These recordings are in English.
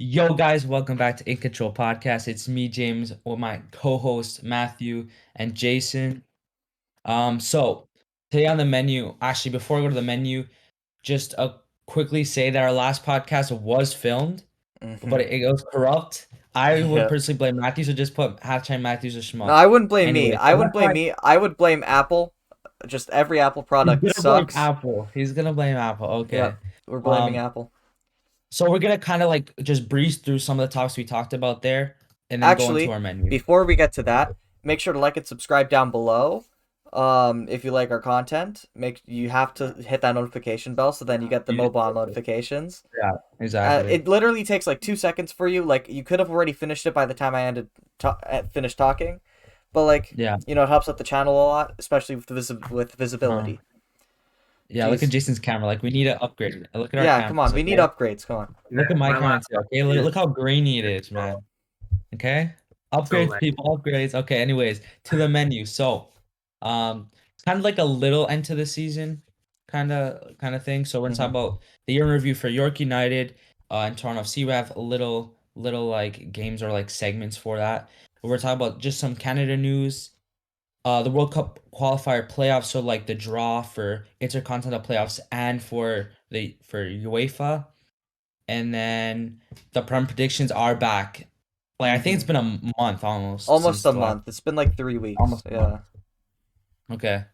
Yo, guys, welcome back to InControl podcast. It's me, James, with my co-hosts Matthew and Jason. So today on the menu, actually, before I go to the menu, just quickly say that our last podcast was filmed, but Hmm. it was corrupt. I would Yeah. personally blame Matthew, so just put halftime Matthew's a No, schmuck. I wouldn't blame me. Anyways, I so wouldn't that's why blame me. I would blame Apple. Just every Apple he's product gonna blame sucks. Apple. He's gonna blame Apple. Okay. Yep. We're blaming Um, Apple. so we're gonna kind of like just breeze through some of the topics we talked about there, and then go into Actually, our menu. before we get to that, make sure to like and subscribe down below. If you like our content, you have to hit that notification bell so then you get the mobile notifications. Yeah, exactly. It literally takes like 2 seconds for you. Like you could have already finished it by the time I finished talking, but Yeah. it helps out the channel a lot, especially with Uh, visibility. yeah, look at Jeez. Jason's camera. Like we need to upgrade it. Look at our Yeah, come on. cameras, We need okay? upgrades. Come on. Look at my My camera too, laptop okay? is Look how grainy it is, man. Okay? so Upgrades, late. people, upgrades. Okay, anyways, to the menu. So, it's kind of like a little end to the season, kind of thing. So we're gonna talk Hmm. about the year in review for York United, and Toronto FC. We have a little like games or like segments for that. We're talking about just some Canada news, the World Cup qualifier playoffs, so like the draw for Intercontinental playoffs and for UEFA, and then the Prem predictions are back. Like I think it's Hmm. been a month almost Almost since a the last, month. It's been like 3 weeks. almost a month. Yeah. Okay,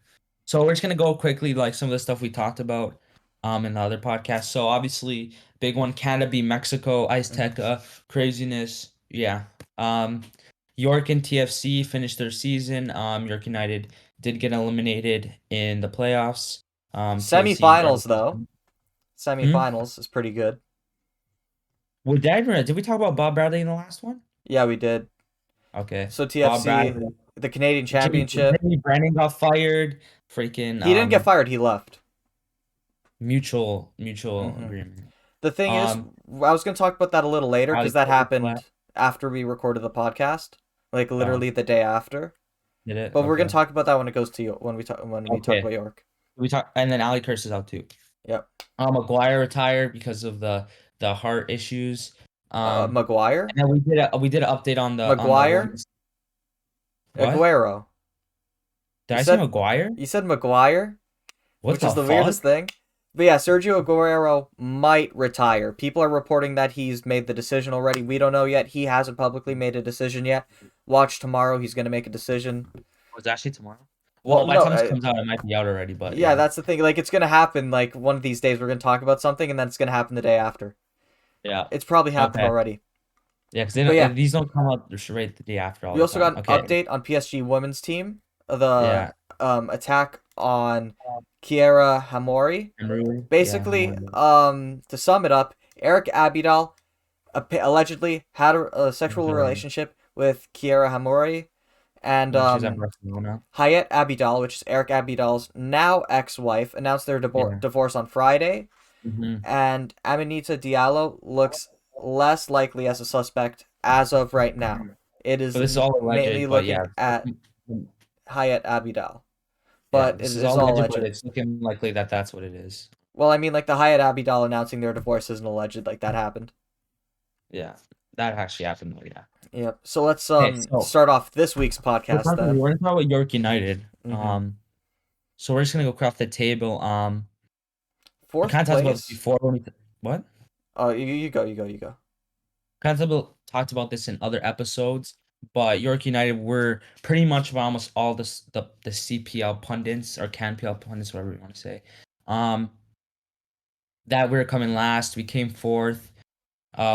so we're just gonna go quickly like some of the stuff we talked about, in the other podcast. So obviously, big one, Canada beat Mexico, Hmm. Azteca, craziness. Yeah. Um, York and TFC finished their season. York United did get eliminated in the playoffs. TFC Semifinals, barely. though. Hmm? Semifinals is pretty good. Did we talk about Bob Bradley in the last one? Yeah, we did. Okay. So Bob TFC, Bradley. the Canadian Championship. Jimmy Brennan got fired. Freaking He didn't get fired. He left. mutual Hmm. agreement. The thing is, Um, I was going to talk about that a little later Ali because that Curtis happened left. after we recorded the podcast, like Oh, literally the day after. did it? But we're going Okay. to talk about that when it goes to you when we talk Okay. about York. We talk, and then Ali Curtis is out too. Yep. McGuire retired because of the heart issues. Maguire. And then we did an update on the Maguire. women's. What? Aguero. Did You I say said McGuire? you said Maguire, What which is the the weirdest fuck? thing. But yeah, Sergio Aguero might retire. People are reporting that he's made the decision already. We don't know yet. He hasn't publicly made a decision yet. Watch tomorrow. He's going to make a decision. Was it actually tomorrow? Well, Well, by the no. time this comes out, it might be out already. But Yeah, yeah, that's the thing. Like, it's going to happen. Like, one of these days, we're going to talk about something, and then it's going to happen the day after. yeah. It's probably happened Okay. already. Yeah, because But yeah, these don't come out just right the day after all we the also time. got an Okay. update on PSG women's team. The Yeah. attack on Kiera Hamori. Emery. Yeah. Basically, to sum it up, Eric Abidal allegedly had a sexual Enjoy. relationship with Kiera Hamori, and When she's at Barcelona. Hayat Abidal, which is Eric Abidal's now ex-wife, announced their Yeah. divorce on Friday, Hmm. and Aminita Diallo looks less likely as a suspect as of right now. It So is this is all mainly alleged, but yeah. looking at Hayat Abidal, Yeah, but it this is is all all alleged, but alleged. it's looking likely that that's what it is. Well, I mean, like the Hayat Abidal announcing their divorce isn't alleged, like that happened. Yeah. That actually happened though, yeah. Yep. So let's Okay, so start off this week's podcast we're then. gonna talk about York United. Hmm. So we're just gonna go across the table. We Fourth kind of talked about this place. before when what? Oh, you go, you go, you go. Kind of talked about this in other episodes, but York United were pretty much of almost all the CPL pundits or CanPL pundits, whatever you want to say. Um, that we were coming last. We came fourth.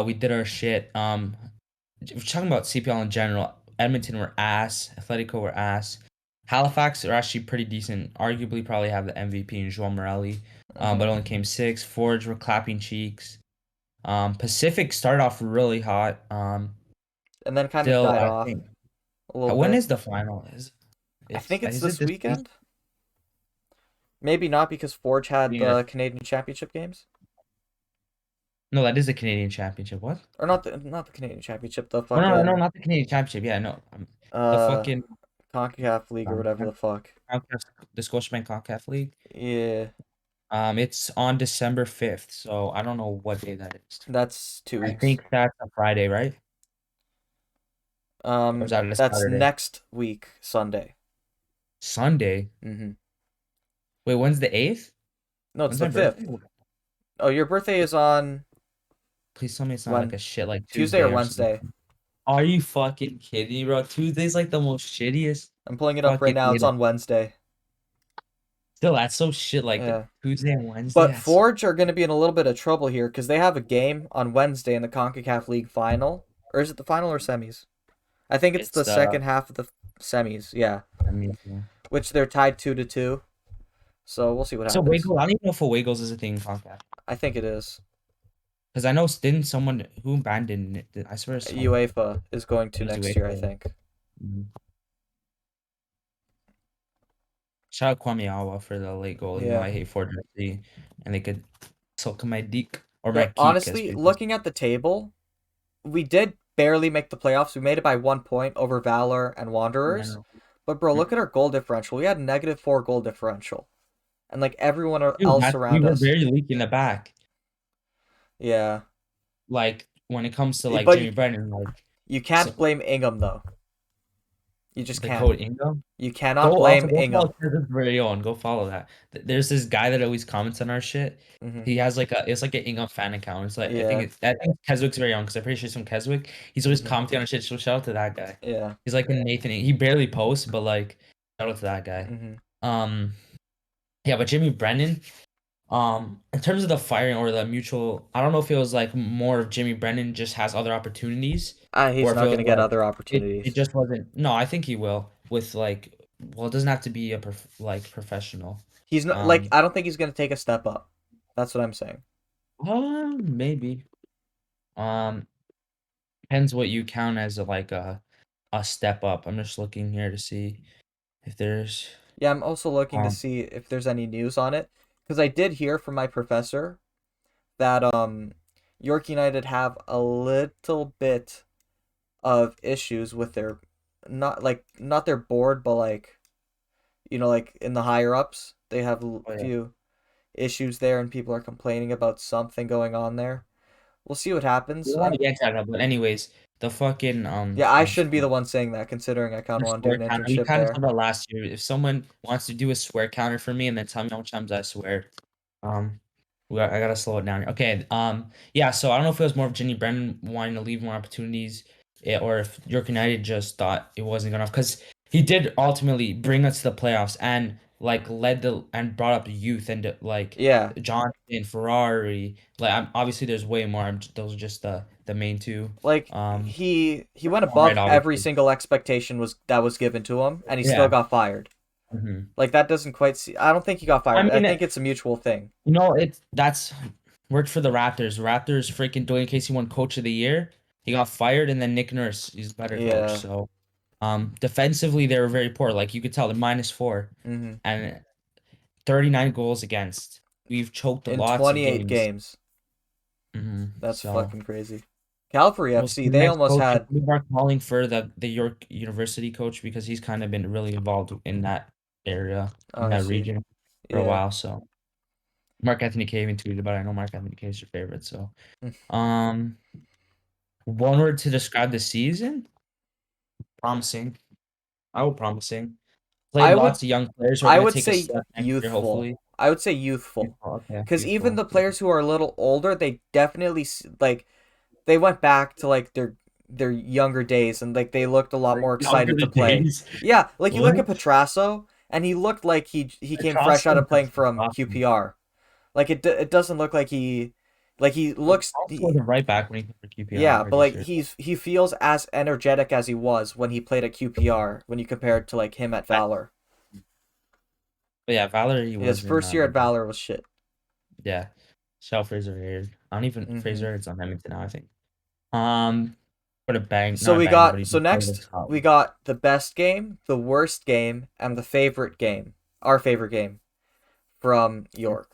We did our shit. We're talking about CPL in general. Edmonton were ass. Atletico were ass. Halifax are actually pretty decent. Arguably, probably have the MVP in João Morelli. But Hmm. only came sixth. Forge were clapping cheeks. Pacific started off really hot. And then kind of Still, died I off think. a little When bit. is the final? I think it's Is it this this week? weekend. Maybe not because Forge had Beginning the of- Canadian Championship games, No, that is the Canadian Championship. What? or not the Canadian Championship, the Oh, no, no, fucking not the Canadian Championship. Yeah, no. The uh fucking Concacaf League or whatever the fuck. Concacaf, the Scotiabank Concacaf League. Yeah. It's on December 5th, so I don't know what day that is. That's 2 weeks. I think that's a Friday, right? Or is that a That's Saturday? next week, Sunday. Sunday? Hmm. Wait, when's the 8th? No, it's When's the my birthday? 5th. Oh, your birthday is on Please tell me it's not like when? a shit like Tuesday or Tuesday or something. Wednesday? Are you fucking kidding me, bro? Tuesday's like the most shittiest I'm pulling it up right fucking now. day. It's on Wednesday. Still, that's so shit. Like Yeah. Tuesday and Wednesday. But That's Forge are going to be in a little bit of trouble here because they have a game on Wednesday in the CONCACAF League final. Or is it the final or semis? I think it's it's the the. second half of the semis, yeah. I mean, yeah. Which they're tied 2-2. So we'll see what So happens. Wiggles, I don't even know if a Wiggles is a thing in Comcast. I think it is. Because I know didn't someone who abandoned it? I swear someone. UEFA is going to It was next year, I UEFA. think. Mhm. Shout out Kwame Awa for the late goal, even though Yeah. I hate Ford FC, and they could suck my dick or my But keek as honestly, people say. looking at the table, we did barely make the playoffs. We made it by 1 point over Valor and Yeah, I Wanderers. know. But bro, Mm. look at our goal differential. We had -4 goal differential. And like everyone Dude, else that we around were us. very weak in the back. Yeah. Like when it comes to like But Jimmy Brennan, like you can't so blame Ingham though. You just the can't. code Ingo. You cannot Go also blame go follow Ingham. Keswick's video and go follow that. There's this guy that always comments on our shit. Hmm. He has like a it's like an Ingo fan account. It's like Yeah. I think Keswick's very young because I'm pretty sure he's from Keswick. He's always Hmm. commenting on our shit. So shout out to that guy. Yeah. He's like a Nathan. He barely posts, but like shout out to that guy. Hmm. Um yeah, but Jimmy Brennan. In terms of the firing or the mutual, I don't know if it was like more of Jimmy Brennan just has other opportunities, or He's if it not was gonna get like other it opportunities. just wasn't. No, I think he will with like. Well, it doesn't have to be a like professional. He's not like Um, I don't think he's gonna take a step up. That's what I'm saying. maybe. Um, depends what you count as a step up. I'm just looking here to see if there's Yeah, I'm also looking to um. see if there's any news on it because I did hear from my professor that York United have a little bit of issues with their not their board but like like in the higher ups they have a Oh yeah. few issues there and people are complaining about something going on there. We'll see what We happens. don't want to get that up, but anyways, the fucking Yeah, I shouldn't be the one saying that considering I kind the of want to swear do an counter. We internship kind of talked there. about last year. If someone wants to do a swear counter for me and then tell me how much times I swear, um, I gotta slow it down. Okay. Yeah. So I don't know if it was more of Jenny Brennan wanting to leave more opportunities, or if York United just thought it wasn't good enough because he did ultimately bring us to the playoffs and like led the and brought up youth and like Yeah, Johnson, Ferrari. Like obviously there's way more. Those are just the main two. like Um, he went all right, above every obviously. single expectation was given to him and he still Yeah. got fired. Mhm. Like that doesn't quite see. I don't think he got I fired. I mean, think it's a mutual thing. it's that's worked for the Raptors. Raptors freaking Dwayne Casey won Coach of the Year. He got fired, and then Nick Nurse is a better coach. Yeah. So, defensively they were very poor. Like you could tell, they're -4 Hmm. and 39 goals against. We've choked In lots of 28 games. games. That's So fucking crazy. Calvary we'll see. FC, The they next almost coach, had. we are calling for the York University coach because he's kind of been really involved in that area, Oh, in I that see. region for a Yeah. while. So Mark Anthony K even tweeted, but I know Mark Anthony K is your favorite. So, um. One word to describe the season? Promising. Oh, promising. Played I would lots of young players who are I gonna would take a say step next year, youthful. hopefully. I would say youthful. Youthful, okay, Cuz even youthful. the players who are a little older, they definitely like they went back to like their younger days and like they looked a lot Like more younger excited to the play. days. Yeah, like you look What? at Petrasso and he looked like he came fresh out Atrocitus of playing is from awesome. QPR. Like it doesn't look like he looks Also was a right back when he played for QPR, I'm yeah, but pretty like sure. he feels as energetic as he was when he played at QPR when you compare it to like him at I, Valor. but yeah, Valerie His was in first year at Valor was shit. yeah. Shell Fraser Hayes. I don't even Hmm. Fraser Hayes on Edmonton now, I think. Um what a bang So not a we banger, but got he so did play with next we Scotland. got the best game, the worst game, and the favorite game. Our favorite game from York.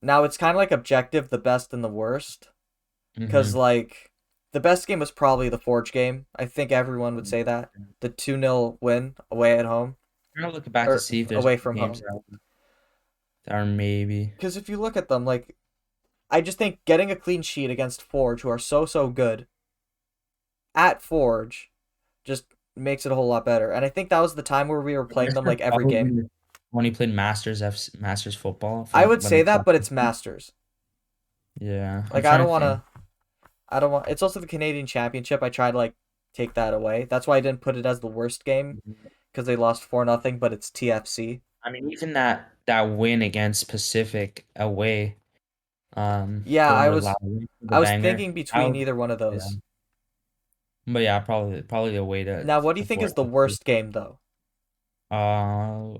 Now it's kind of like objective, the best and the worst, because Mm-hmm. like the best game was probably the Forge game. I think everyone would say that the 2-0 win away at home I'm gonna look back to or see if there's away from games home. out. Or maybe. Because if you look at them, like I just think getting a clean sheet against Forge, who are so good at Forge, just makes it a whole lot better. And I think that was the time where we were I playing guess them they're like every game. probably when he played Masters football I from would when say they that, collect. but it's Masters. Yeah, I'm Like I trying don't to want think. to. I don't want. It's also the Canadian Championship. I try to like take that away. That's why I didn't put it as the worst game because they lost 4-0. But it's TFC. I mean, even that win against Pacific away, Yeah, for the I was banger. thinking I between would, either one of yeah. those. But yeah, probably the way Now, what do you to think is force the it. worst game though? Uh,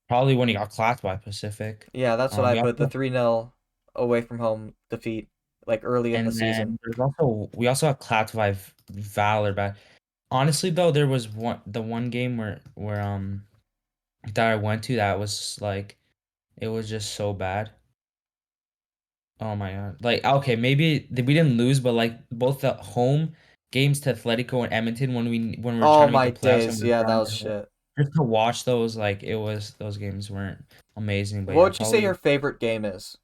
Probably when he got clapped by Pacific. Yeah, that's what I We put. The also 3-0 away from home defeat, like early in the and season. then there's also we also got clapped by Valor. But honestly, though, there was one game where that I went to that was like it was just so bad. Oh my God. Like, okay, maybe we didn't lose, but like both the home games to Atletico and Edmonton when we were Oh trying to make my the playoffs and days. we were Yeah, that down was there, shit. just to watch those, like it was those games weren't amazing. But What yeah, would you say your probably favorite game is?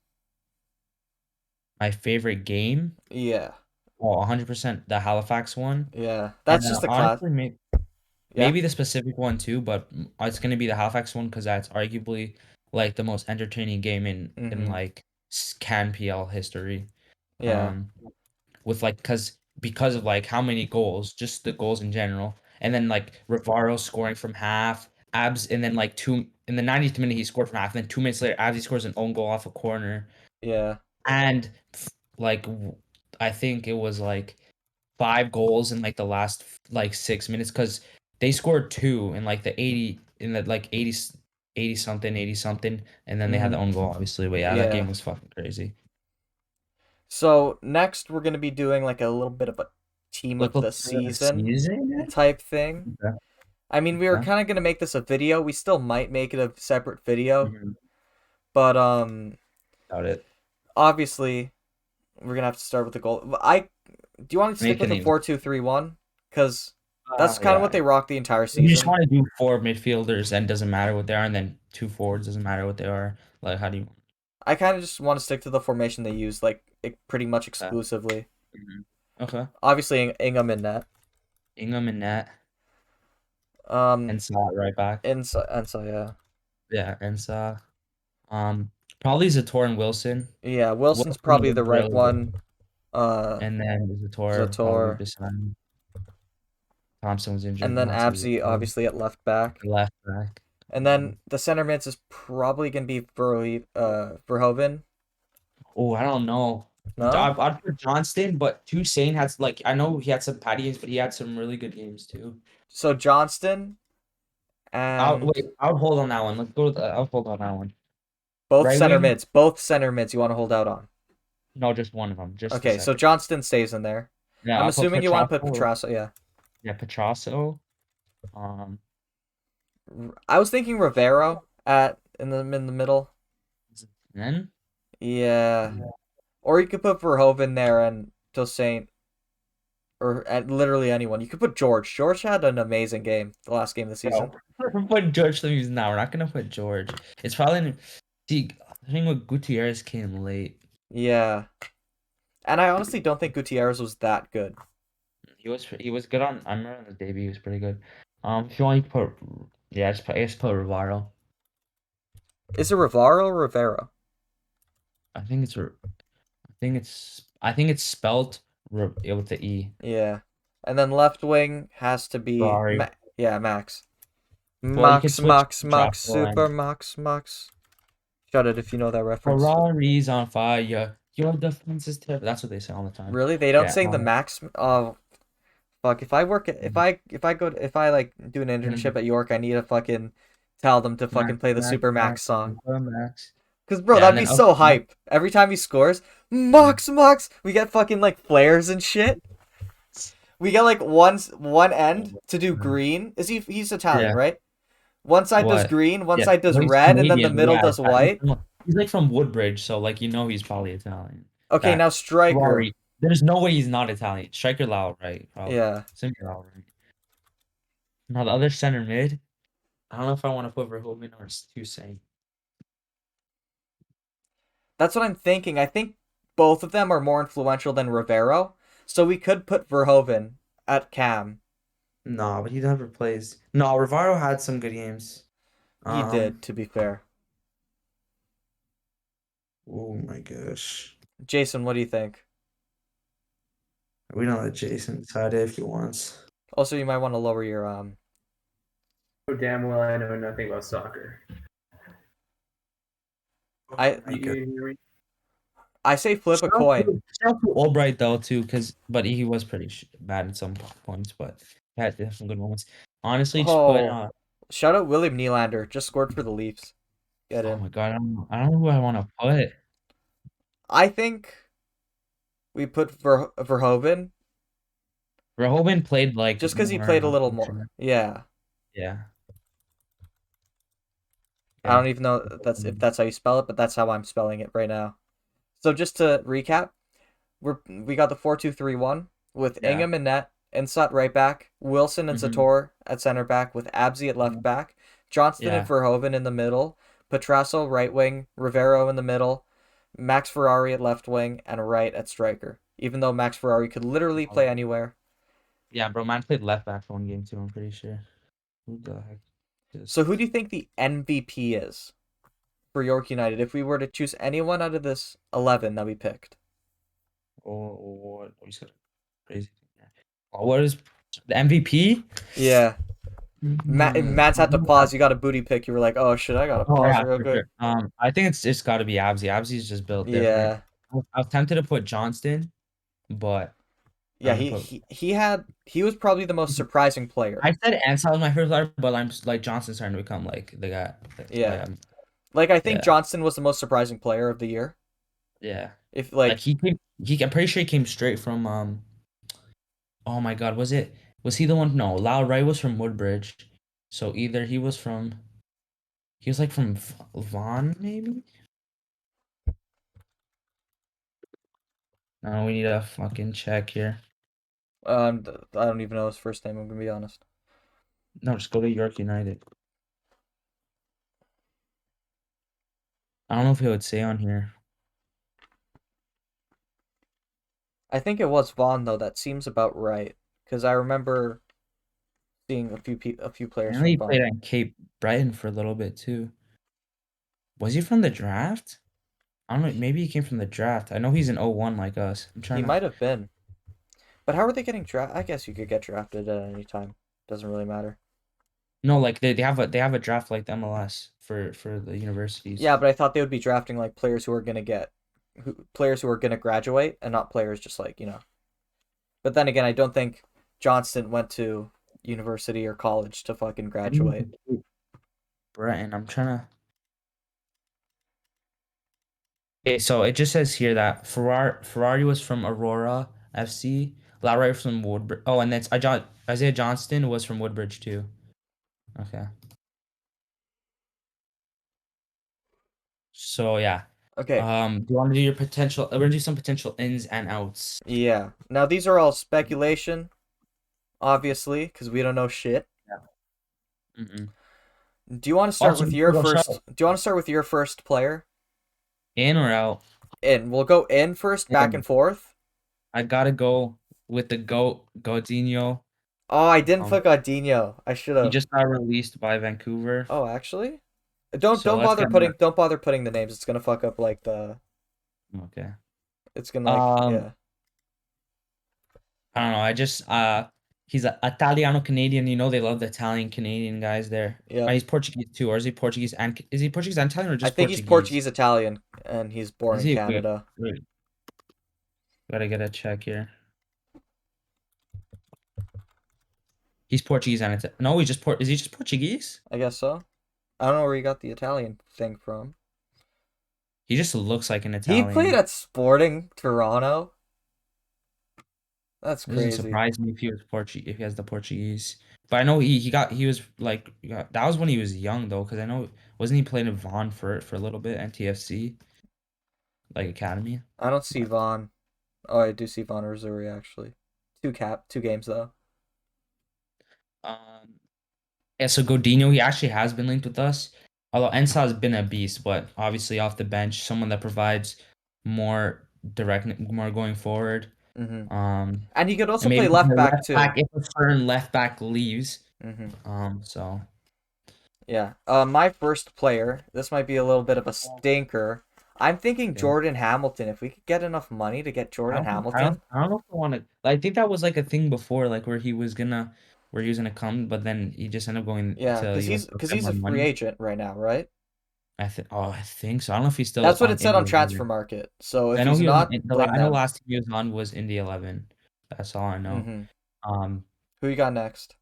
my favorite game. Yeah. Oh, 100% the Halifax one. Yeah. And That's just a class. honestly, Yeah. maybe the specific one too, but it's gonna be the Halifax one because that's arguably like the most entertaining game in Mhm. like CAN PL history. Yeah. Um, with like because of like how many goals, just the goals in general, and then like Rivaro scoring from half, Abs, and then like two in the 90th minute he scored from half, and then 2 minutes later Abs he scores an own goal off a corner, Yeah. and like I think it was like 5 goals in like the last like 6 minutes because they scored two in like the 80 in the like 80 something 80 something, and then they had the Mhm. own goal obviously. But yeah, that game Yeah. was fucking crazy. So, next we're going to be doing like a little bit of a team Look of up the for the season season. type thing. Okay. I mean, we were Okay. kind of going to make this a video. We still might make it a separate video, Mhm. but Got it. obviously we're going to have to start with the goal. I do you want to stick Make with an the name. 4-2-3-1 cuz that's kind of Yeah. what they rock the entire You just season. want to do four midfielders and doesn't matter what they are, and then two forwards doesn't matter what they are. Like, how do you? I kind of just want to stick to the formation they use like pretty much Okay. exclusively. Okay. Obviously Ingham in net. Ingham and net Um and Saw right back. and so yeah. Yeah, and Saw. Um, Probably Zator and Wilson. Yeah, Wilson's Wilson probably was the right really good, one. Uh and then Zator probably Zator, beside him. Thompson was and injured. then Not so Abzi Zator. obviously at left back. Left back. And then the center mids is probably gonna be Verhoeven. Oh, I don't know. No? I'd put Johnston, but Toussaint has like I know he had some patty games, but he had some really good games too. So Johnston and I'll hold on that one. Let's go. I'll hold on that one. both Right center wing? mids. Both center mids you want to hold out on. No, just one of them. Just the Okay, so center. Johnston stays in there. Yeah, I'm I'll put assuming you want to put Petrasso. Petrasso, yeah. Yeah, Petrasso. Um, I was thinking Rivero at in the middle. then Yeah. Or you could put Verhoeven there and Toussaint or at literally anyone. You could put George. George had an amazing game the last game of the bro, season. we're putting George Lewis now. We're not gonna put George. It's probably see. I think what Gutierrez came late. Yeah. And I honestly don't think Gutierrez was that good. He was good on. I remember on the debut. He was pretty good. If you want to put yeah, I just put Rivaro. Is it Rivaro or Rivera? I think it's I think it's spelt with the E. Yeah. And then left wing has to be Ferrari. Yeah, Max. Well, you could Max, switch Max, Max, Petrasso Super and Max, Max. Shut it if you know that reference. Ferrari's on fire. Your defense is terrible. That's what they say all the time. Really? They don't Okay. sing the Max. Oh fuck! If I work at, if I like do an internship at York, I need to fucking tell them to Max, fucking play the Max, Super Max, Max song. Super Max. Cause bro, Yeah, and that'd be then so okay. hype. Every time he scores, Max, Max. We get fucking like flares and shit. We get like one end to do green. He's Italian, Yeah. right? One side does What? green, one Yeah. side does Well, he's red, and then the Canadian. middle Yeah. does white. He's like from Woodbridge, so like he's probably Italian. Okay, now That striker. Ferrari. There's no way he's not Italian. Striker Lau, right? Probably. Yeah. Semi Lau, right? Now the other center mid. I don't know if I want to put Verhoeven or Toussaint. That's what I'm thinking. I think both of them are more influential than Rivero, so we could put Verhoeven at Cam. No, but he never plays. No, Rivaro had some good games. He Um, did, to be fair. oh my gosh. Jason, what do you think? We don't let Jason decide it if he wants. Also, you might want to lower your Oh, damn well I know nothing about soccer. Oh I my god. You hear me? I say flip a Shout out coin. to, shout out to Albright though too, but he was pretty bad at some points, but he had some good moments. Honestly, just put Oh, shout out William Nylander. Just scored for the Leafs. Get oh him. my god, I don't know who I want to put. I think we put Verhoeven Verhoeven played like just because he more, played a little unfortunately. more. Yeah. Yeah. I Okay. don't even know if that's how you spell it, but that's how I'm spelling it right now. So just to recap, we got the 4-2-3-1 with Yeah. Ingham and net, Insut right back, Wilson and Mm-hmm. Sator at center back with Absy at left back, Johnston and Yeah. Verhoeven in the middle, Petrasso right wing, Rivero in the middle, Max Ferrari at left wing, and right at striker. Even though Max Ferrari could literally play anywhere. Yeah, bro, man played left back for one game too, I'm pretty sure. Who the heck is So who do you think the MVP is for York United if we were to choose anyone out of this 11 that we picked? what he's got a crazy thing there. Oh, what is the MVP? Yeah. Matt's had to Mm-hmm. pause. You got a booty pick. You were like, oh shit, I gotta Oh pause yeah, real for quick. sure. I think it's got to be Absy. Absy's just built different. Yeah. I was tempted to put Johnston, but Yeah, I'm gonna he put. he he had he was probably the most surprising player. I said Ansel was my favorite player, but I'm just, like Johnston's starting to become like the guy. Like, Yeah. Like I think yeah, Johnston was the most surprising player of the year. yeah. If Like like he came. I'm pretty sure he came straight from. Oh my God, was he the one? No, Lau Ray was from Woodbridge, so either he was like from Vaughn maybe. No, we need a fucking check here. I don't even know his first name, I'm gonna be honest. No, just go to York United. I don't know if he would say on here. I think it was Vaughn though. That seems about right because I remember seeing a few players Apparently from he played Vaughn. at Cape Breton for a little bit too. Was he from the draft? I don't know. Maybe he came from the draft. I know he's an 01 like us. I'm He trying to. might have been. But how are they getting drafted? I guess you could get drafted at any time. Doesn't really matter. No, like they have a draft like the MLS for the universities. Yeah, but I thought they would be drafting like players who are gonna players who are gonna graduate and not players just like, you know. But then again, I don't think Johnston went to university or college to fucking Maybe he was graduate. in Cape Breton. I'm trying to. Okay, so it just says here that Ferrari was from Aurora FC. Lowry was from Woodbridge. Oh, and then Isaiah Johnston was from Woodbridge too. Okay. So yeah. Okay. Do you want to do your potential? We're gonna do some potential ins and outs. Yeah. Now these are all speculation, obviously, because we don't know shit. Yeah. Mm-mm. Do you want to start Also, with before your we go first? show, Do you want to start with your first player? in or out? In. We'll go in first, back In. and forth. I gotta go with the goat, Godinho. Oh, I didn't Um, put Godinho. I should he have. just got released by Vancouver. Oh, actually, don't So don't let's bother get more. putting the names. It's gonna fuck up like the. Okay. It's gonna like Um, yeah. I don't know. He's a Italiano Canadian. You know they love the Italian Canadian guys there. Yep. He's Portuguese too, or is he Portuguese and is he Portuguese and Italian or I just think he's Portuguese? Portuguese Italian, and he's born Is in he? Wait, Canada. wait. Gotta get a check here. He's Portuguese and no, he's just Is he just Portuguese? I guess so. I don't know where you got the Italian thing from. He just looks like an He played Italian. at Sporting Toronto. That's It doesn't crazy. surprise me if he was Portuguese, if he has the Portuguese. But I know he was like that was when he was young though, because I know wasn't he playing in Vaughan for a little bit and TFC like academy. I don't see Vaughn. Oh, I do see Vaughn Missouri actually. 2 games though. Um, yeah. So Godinho, he actually has been linked with us. Although Ensah has been a beast, but obviously off the bench, someone that provides more more going forward. Hmm. Um, And he could and also play maybe left the back left too. back if a certain left back leaves. Hmm. So Yeah. My first player, this might be a little bit of a stinker. I'm thinking yeah. Jordan Hamilton. If we could get enough money to get Jordan Hamilton, I don't know if I want to. I think that was like a thing before, like where he was gonna come, but then he just ended up going yeah, to because US he's to because get he's more a free money. agent right now, right? I think so. I don't know if he's still That's what on it said on Indy Transfer 11. Market. So I if know he's he was not, blame I know them. last team he was on was Indy 11. That's all I know. Hmm. Um, Who you got next?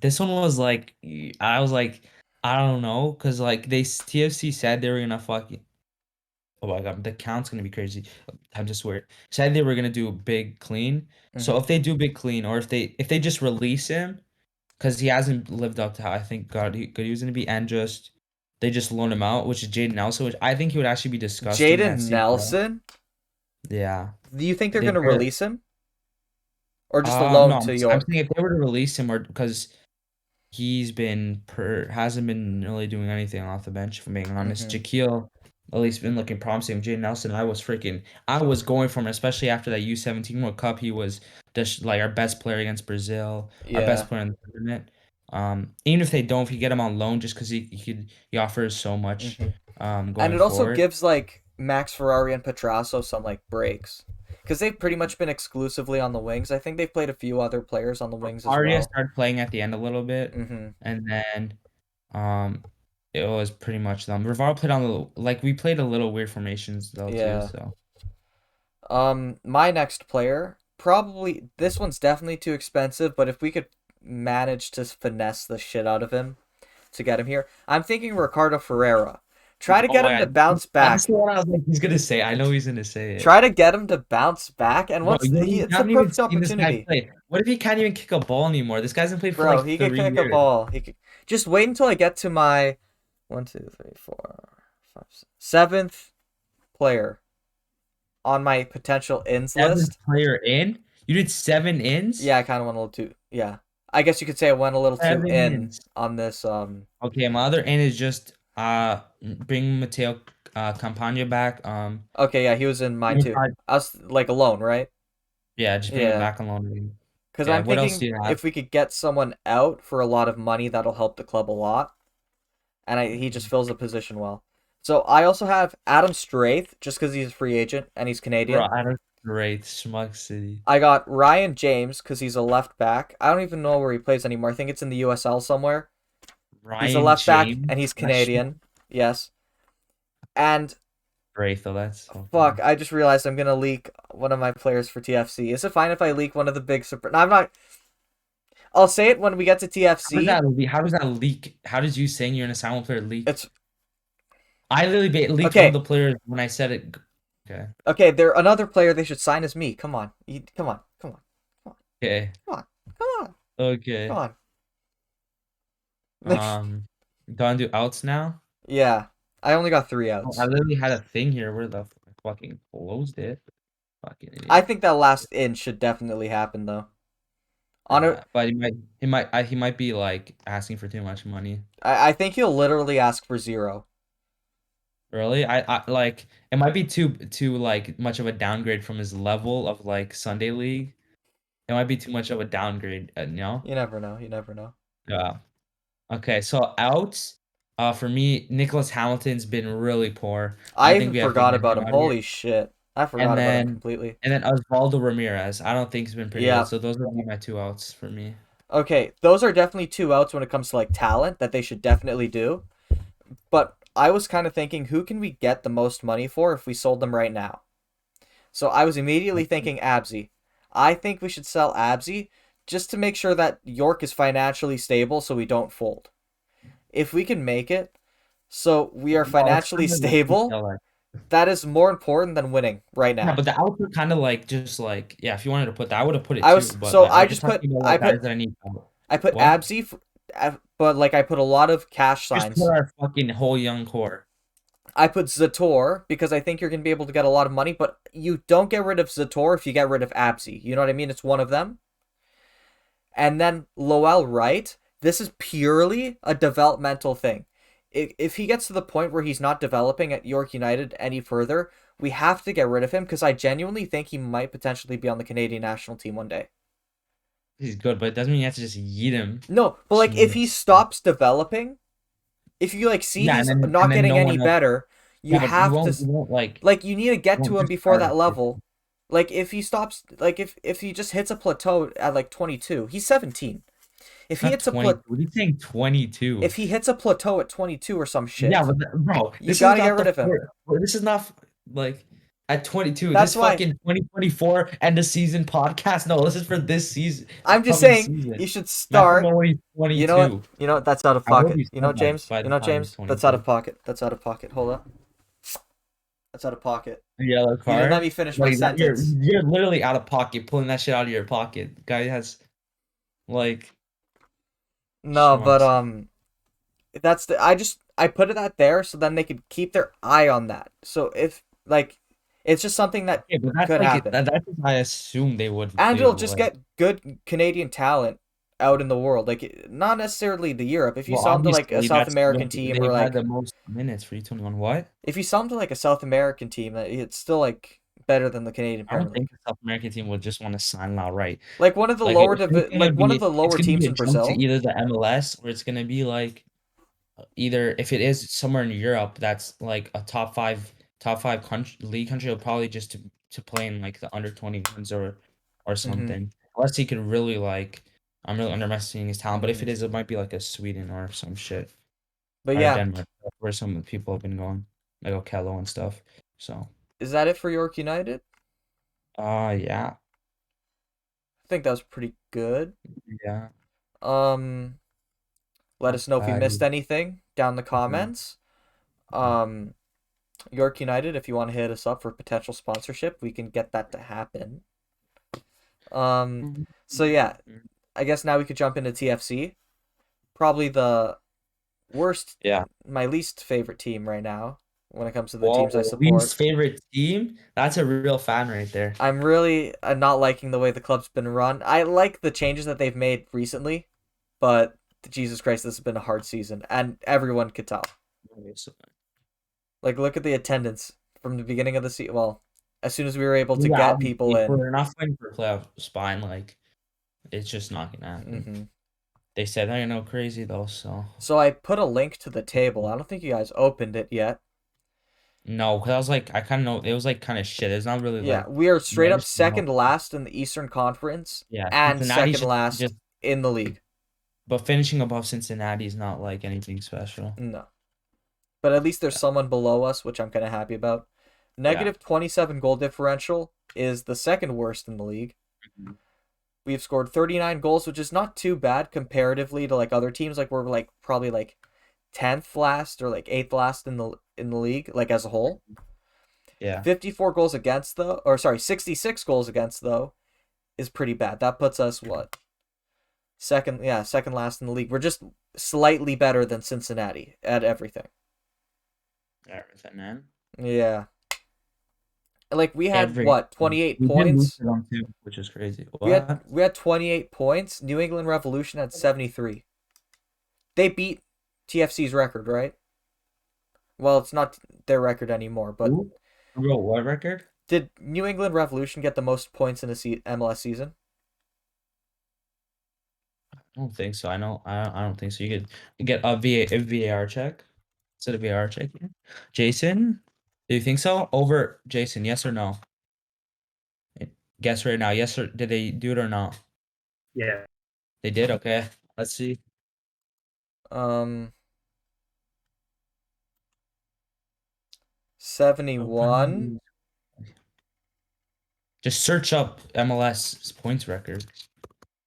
this one was like I was like I don't know because like TFC said they were gonna fucking oh my god the count's gonna be crazy. I'm just weird. Said they were gonna do a big clean. So Hmm. if they do big clean or if they just release him because he hasn't lived up to how I think God he was gonna be and just they just loan him out, which is Jaden Nelson, which I think he would actually be disgusting at Jaden CPL. Nelson. Yeah. Do you think they're They gonna barely, release him or just a loan no, to I'm saying York? if they were to release him or because he's been hasn't been really doing anything off the bench, if I'm being honest. Hmm. Shaquille at least been looking promising. Jaden Nelson, I was going for him, especially after that U17 World Cup. He was just like our best player against Brazil, our best Yeah. player in the tournament. Even if they don't, if you get him on loan, just because he offers so much Hmm. And going it also forward. gives like Max Ferrari and Petrasso some like breaks because they've pretty much been exclusively on the wings. I think they've played a few other players on the wings as Aria well. started playing at the end a little bit, Hmm. and then um, it was pretty much them. Rivaro played on the like we played a little weird formations though too. Yeah. So My next player, probably this one's definitely too expensive, but if we could manage to finesse the shit out of him to get him here, I'm thinking Ricardo Ferreira. Try to oh get him my to god, bounce that's back. the one I was like he's gonna say. I know he's gonna say it. Try to get him to bounce back, and Bro, you it's the haven't even perfect seen this guy opportunity. play. What if he can't even kick a ball anymore? This guy's been played for Bro, like he could 3 kick a years. ball. He could just wait until I get to my 7th player on my potential ins Seventh list. player in. You did 7 ins. Yeah, I kind of went a little too. Yeah, I guess you could say I went a little too 7 ins. in on this. Okay, my other in is just bring Mateo Campagna back. Okay, yeah, he was in mine Even too. Pride- I was like alone, right? yeah, just bring him Yeah, back alone. because Yeah, I'm what else do thinking you have? if we could get someone out for a lot of money, that'll help the club a lot, and he just fills the position well. So I also have Adam Straith, just because he's a free agent and he's Bro, Canadian. I don't great Schmuck City. I got Ryan James because he's a left back. I don't even know where he plays anymore. I think it's in the USL somewhere. He's a Ryan left back James. and he's That's Canadian. Yes. And great though. That's so fuck, funny. I just realized I'm gonna leak one of my players for TFC. Is it fine if I leak one of the big super? No, I'm not. I'll say it when we get to TFC. How does that leak? How does you saying you're an asylum player leak? It's I literally leaked one of okay. the players when I said it. Okay. Okay, they're another player they should sign as me. Come on, come on, come on, come on, Okay. come on, come on, Okay. come on. Gonna do outs now. Yeah, I only got 3 Oh, I outs. literally had a thing here where the fucking closed it. Fucking I idiot. think that last in should definitely happen though. On a, But he might be like asking for too much money. I think he'll literally ask for 0. Really? I like it might be too like much of a downgrade from his level of like Sunday League. It might be too much of a downgrade, you know? You never know. You never know. Yeah. Okay, so outs, for me, Nicholas Hamilton's been really poor. I I think even we have to forgot get about him him. out of here. Holy shit. I forgot And about him then completely. and then Osvaldo Ramirez. I don't think he's been pretty good. Yeah. So those would be my two outs for me. Okay, those are definitely 2 outs when it comes to like talent that they should definitely do. But I was kind of thinking, who can we get the most money for if we sold them right now? So I was immediately thinking Absy. I think we should sell Absy just to make sure that York is financially stable so we don't fold. If we can make it so we are No, it's financially kind of like stable, like that is more important than winning right yeah, now. but the outs are kind of like just like yeah. If you wanted to put that, I would have put it I too. was But so like I was just talking about I like guys put that I need out. I put What? Absy, but like I put a lot of cash Just put signs. our fucking whole young core. I put Zator because I think you're gonna be able to get a lot of money, but you don't get rid of Zator if you get rid of Absy. You know what I mean? It's one of them. And then Lowell Wright. This is purely a developmental thing. If he gets to the point where he's not developing at York United any further, we have to get rid of him because I genuinely think he might potentially be on the Canadian national team one day. He's good, but it doesn't mean you have to just yeet him. No, but like if he Jeez. stops developing, if you like see Yeah, he's and not then getting no any one else. better, you Yeah, but you have to won't you won't like you need to get to him just before start that him. level. Like if he stops like if he just hits a plateau at like 22, he's 17. If he Not hits a 20. pla- What are you saying 22? if he hits a plateau at 22 or some Yeah, shit, but bro, you this is got to get not rid the of him. this is not like at 22. That's This why fucking 2024 end of season podcast. No, this is for this season, I'm just upcoming saying season. you should Not talking start. about when he's You know what? 22. You know what? That's out of I hope pocket. you You know, said that James. by You the know, time he's James. That's out of 22. pocket. That's out of pocket. Hold up. That's out of pocket. Yellow You didn't let card. me finish my Like that, sentence. you're literally out of pocket, pulling that shit out of your pocket. Guy has like No, but shmucks. that's the I put it out there so then they could keep their eye on that. So if like it's just something that Yeah, but that's could like happen. that's what I assume they would And it'll do. just Like, get good Canadian talent out in the world. Like not necessarily the Europe. If you well, sell them to like a obviously South that's American when team or they've had like the most minutes for E21. What? if you sell them to like a South American team, it's still like better than the Canadian I don't Premier think League. the South American team would just want to sign outright. Like one of the Like it's gonna like one of be the it's lower gonna teams be a in jump to Brazil. either the MLS or it's gonna be like either if it is somewhere in Europe that's like a top five country league country, will probably just to play in like the under 21s or Mm-hmm. something. Unless he could really like I'm really underestimating his talent, but if Mm-hmm. it is, it might be like a Sweden or some shit But or yeah, Denmark where some people have been going like Okello and stuff. So is that it for York United? yeah, I think that was pretty good. yeah, Um, let not us know if we bad. missed anything down in the comments. Um, York United, if you want to hit us up for potential sponsorship, we can get that to happen. Um, so yeah, I guess now we could jump into TFC. Probably the worst, Yeah. my least favorite team right now when it comes to the teams I Whoa, support. least favorite team? That's a real fan right there. I'm really not liking the way the club's been run. I like the changes that they've made recently, but Jesus Christ, this has been a hard season, and everyone could tell. Like, look at the attendance from the beginning of the season. Well, as soon as we were able to Yeah, get obviously, people if in. we're not fighting for playoff spine, like it's just not gonna happen. Hmm. They said I know crazy though, so So I put a link to the table. I don't think you guys opened it yet. no, because I was like, I kind of know it was like kind of shit. It's not really Yeah, like we are straight never up seen second no. last in the Eastern Conference Yeah, and Cincinnati's second just last in the league. but finishing above Cincinnati is not like anything special. No. But at least there's Yeah, someone below us, which I'm kind of happy about. yeah. Negative 27 goal differential is the second worst in the league. Mhm. We've scored 39 goals, which is not too bad comparatively to like other teams. Like we're like probably like 10th last or like 8th last in the league like as a whole. Yeah, 54 goals against though, or sorry, 66 goals against though is pretty bad. That puts us what? Second last in the league. We're just slightly better than Cincinnati at everything. everything, man. Yeah. Like we had Every what, 28 we did lose points? to them too, which is crazy. We had What? we had 28 points. New England Revolution had 73. They beat TFC's record, right? Well, it's not their record anymore, but Who? Bro, what record? did New England Revolution get the most points in a MLS season? I don't think so. I don't think so. You get a VAR check. Is it a VAR check here? Jason, do you think so? Over Jason, yes or no? Guess right now. Yes or did they do it or not? Yeah. They did. Okay. Let's see. Um, Oh, 71. just search up MLS points record.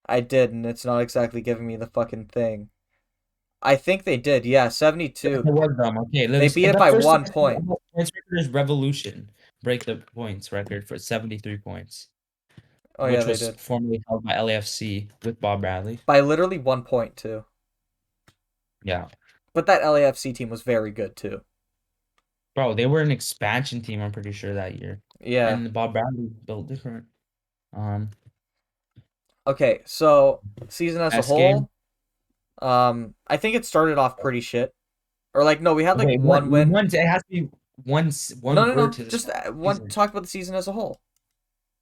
I did, and it's not exactly giving me the fucking thing. I think they did. Yeah, It 72. was them. Okay, They let's, beat it the by first thing 1 I see point. about points record is Revolution break the points record for 73 points, Oh yeah, which they was did. formerly held by LAFC with Bob Bradley. By literally 1 point too. Yeah. But that LAFC team was very good too. Bro, they were an expansion team, I'm pretty sure that year. Yeah. And Bob Bradley built different. Um, Okay, so season as a best game. whole, I think it started off pretty shit. Or like no, we had like Wait, one win. it has to be No, one no, word no. to Just describe the one season. talk about the season as a whole.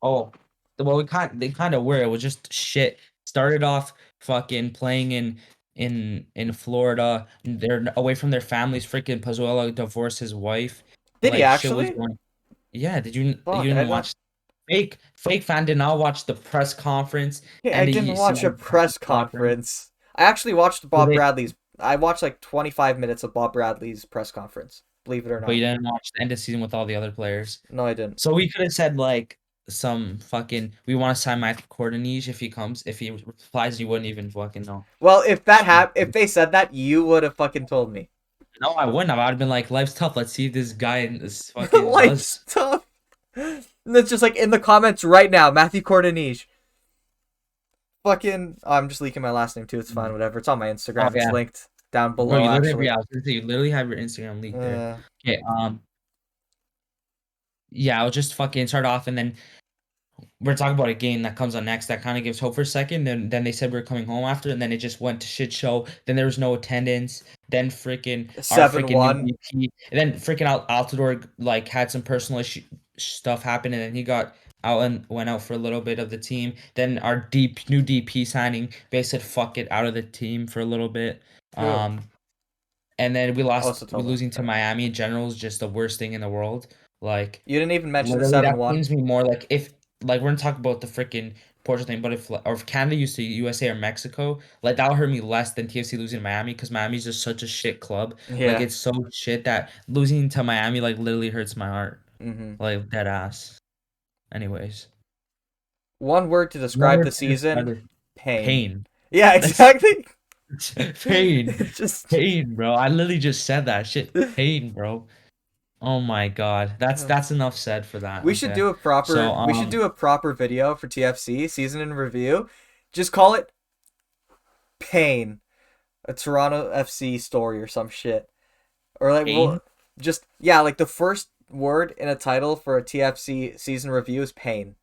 Oh, well, they kind of were. It was just shit. Started off fucking playing in Florida. They're away from their families. Freaking Pazuello divorced his wife. Did he Like shit was actually? going. Yeah, you Fuck, I didn't don't. watch fake fan did not watch the press conference Hey, and I the didn't watch a season press conference. conference. I actually watched So Bob Bradley's. I watched like 25 minutes of Bob Bradley's press conference. Believe it or but you not. didn't watch the end of season with all the other players. No, I didn't. So we could have said like some fucking we want to sign Matthew Cordoniche if he replies you wouldn't even fucking know. Well, if they said that, you would have fucking told me. No, I wouldn't have. I'd have been like, life's tough. Let's see if this guy is fucking Life's does. tough. And it's just like in the comments right now, Matthew Cordoniche. Fucking, oh, I'm just leaking my last name too. It's fine, whatever. It's on my Oh Instagram. It's yeah, linked down bro, below, actually. I was gonna say you literally have your Instagram leaked there. Uh, Okay, yeah, I'll just fucking start off and then we're talking about a game that comes on next that kind of gives hope for a second. Then they said we are coming home after, and then it just went to shit show. Then there was no attendance. Then freaking our freaking new 7-1. VP, and then freaking Altidore like had some personal issue stuff happen, and then he got out and went out for a little bit of the team. Then our new DP signing basically said fuck it out of the team for a little bit. Who? Um, and then Oh, we Satomo. losing to Miami in general is just the worst thing in the world. Like You didn't even mention the literally, that 7-1. pains me more. Like if like we're gonna talk about the freaking Portugal thing, but if Canada used to USA or Mexico, like that'll hurt me less than TFC losing to Miami because Miami's just such a shit club. Like Yeah. it's so shit that losing to Miami like literally hurts my heart. Mm-hmm. Like dead ass. Anyways, One word to one describe word the to describe season: it. pain. Pain. Yeah, That's exactly. pain. Just. Pain, bro. I literally just said that shit. Pain, bro. Oh my god. That's enough said for that. We should Okay. do a So proper. We should do a proper video for TFC season in review. Just call it pain, a Toronto FC story or some shit, or like pain, we'll just yeah, like the first word in a title for a TFC season review is pain.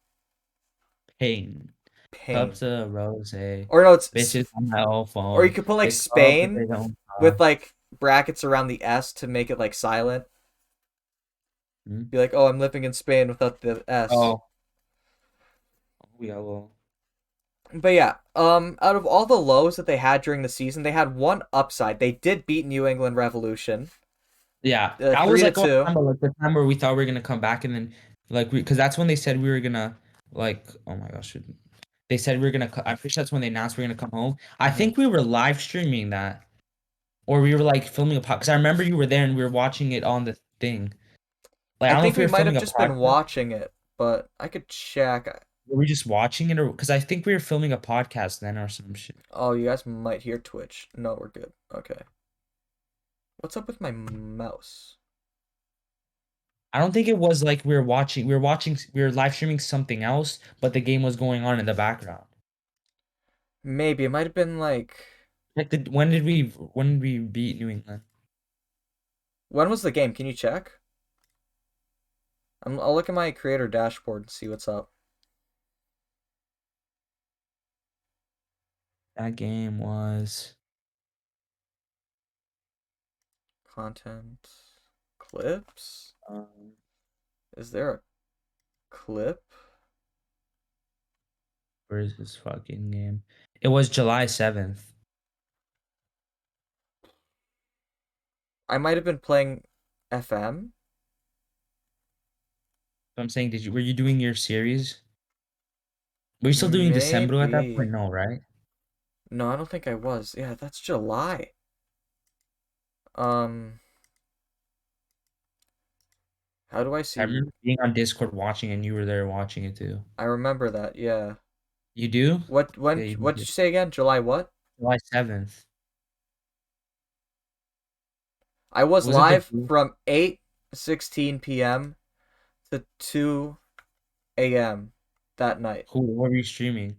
pain. Pain. Cups of rose. Or no, Bitches on my old or you phone. could put like They call, but they Spain don't with call. like brackets around the S to make it like silent. Hmm? Be like, oh, I'm living in Spain without the S. Oh, we got a little. But yeah, out of all the lows that they had during the season, they had one upside. They did beat New England Revolution, Yeah, that was three to like all the two. time, but like the time where we thought we were gonna come back, and then like because that's when they said we were gonna like. Oh my gosh, they said we were gonna. I'm pretty sure that's when they announced we are gonna come home. I Mm-hmm. think we were live streaming that, or we were like filming a pod. Because I remember you were there and we were watching it on the thing. Like I I don't know think if we we were might have filming a just been podcast. watching it, but I could check. Were we just watching it, or because I think we were filming a podcast then or some shit. Oh, you guys might hear Twitch. No, we're good. Okay. What's up with my mouse? I don't think it was like we were live streaming something else, but the game was going on in the background. Maybe it might have been like. Like when did we beat New England? When was the game? Can you check? I'll look at my creator dashboard and see what's up. That game was Content. Clips? um, Is there a clip? where is this fucking game? It was July 7th. I might have been playing FM. So I'm saying, were you doing your series? Were you still doing December at that point? Maybe. No, right? No, I don't think I was. Yeah, that's July. Um, how do I I see? remember being on Discord watching and you were there watching it too. I remember that. Yeah. You do? What Yeah, when you what did did. you say again? July what? July 7th. I was Was it the live from 8:16 p.m. to 2 a.m. that night. what were you streaming?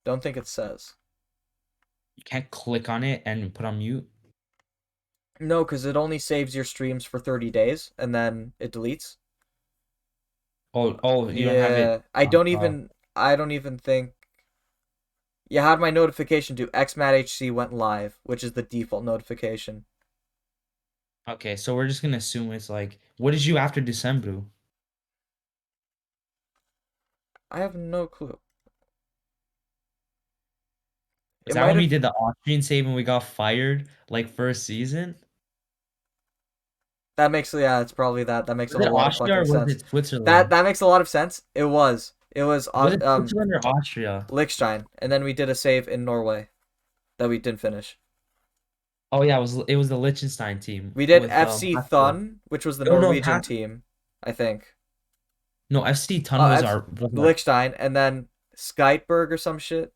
Don't think it says. You can't click on it and put on mute. No, because it only saves your streams for 30 days and then it deletes. Oh, you don't have it. Yeah, I don't even think. You had my notification to XMATHC went live, which is the default notification. Okay, so we're just gonna assume it's like, what did you after December? I have no clue. Was It that might when we have. did the Austrian save and we got fired like first season? That makes it's probably that. That makes a Was it whole lot of Austria fucking or was sense. it Switzerland? That makes a lot of sense. It was. It was Was it Switzerland or Austria? Liechtenstein, and then we did a save in Norway that we didn't finish. Oh yeah, it was the Liechtenstein team We did with FC Pascal. Thun, which was the Oh no, Norwegian team, I think. no, FC Ton was our. Liechtenstein, and then Skytberg or some shit.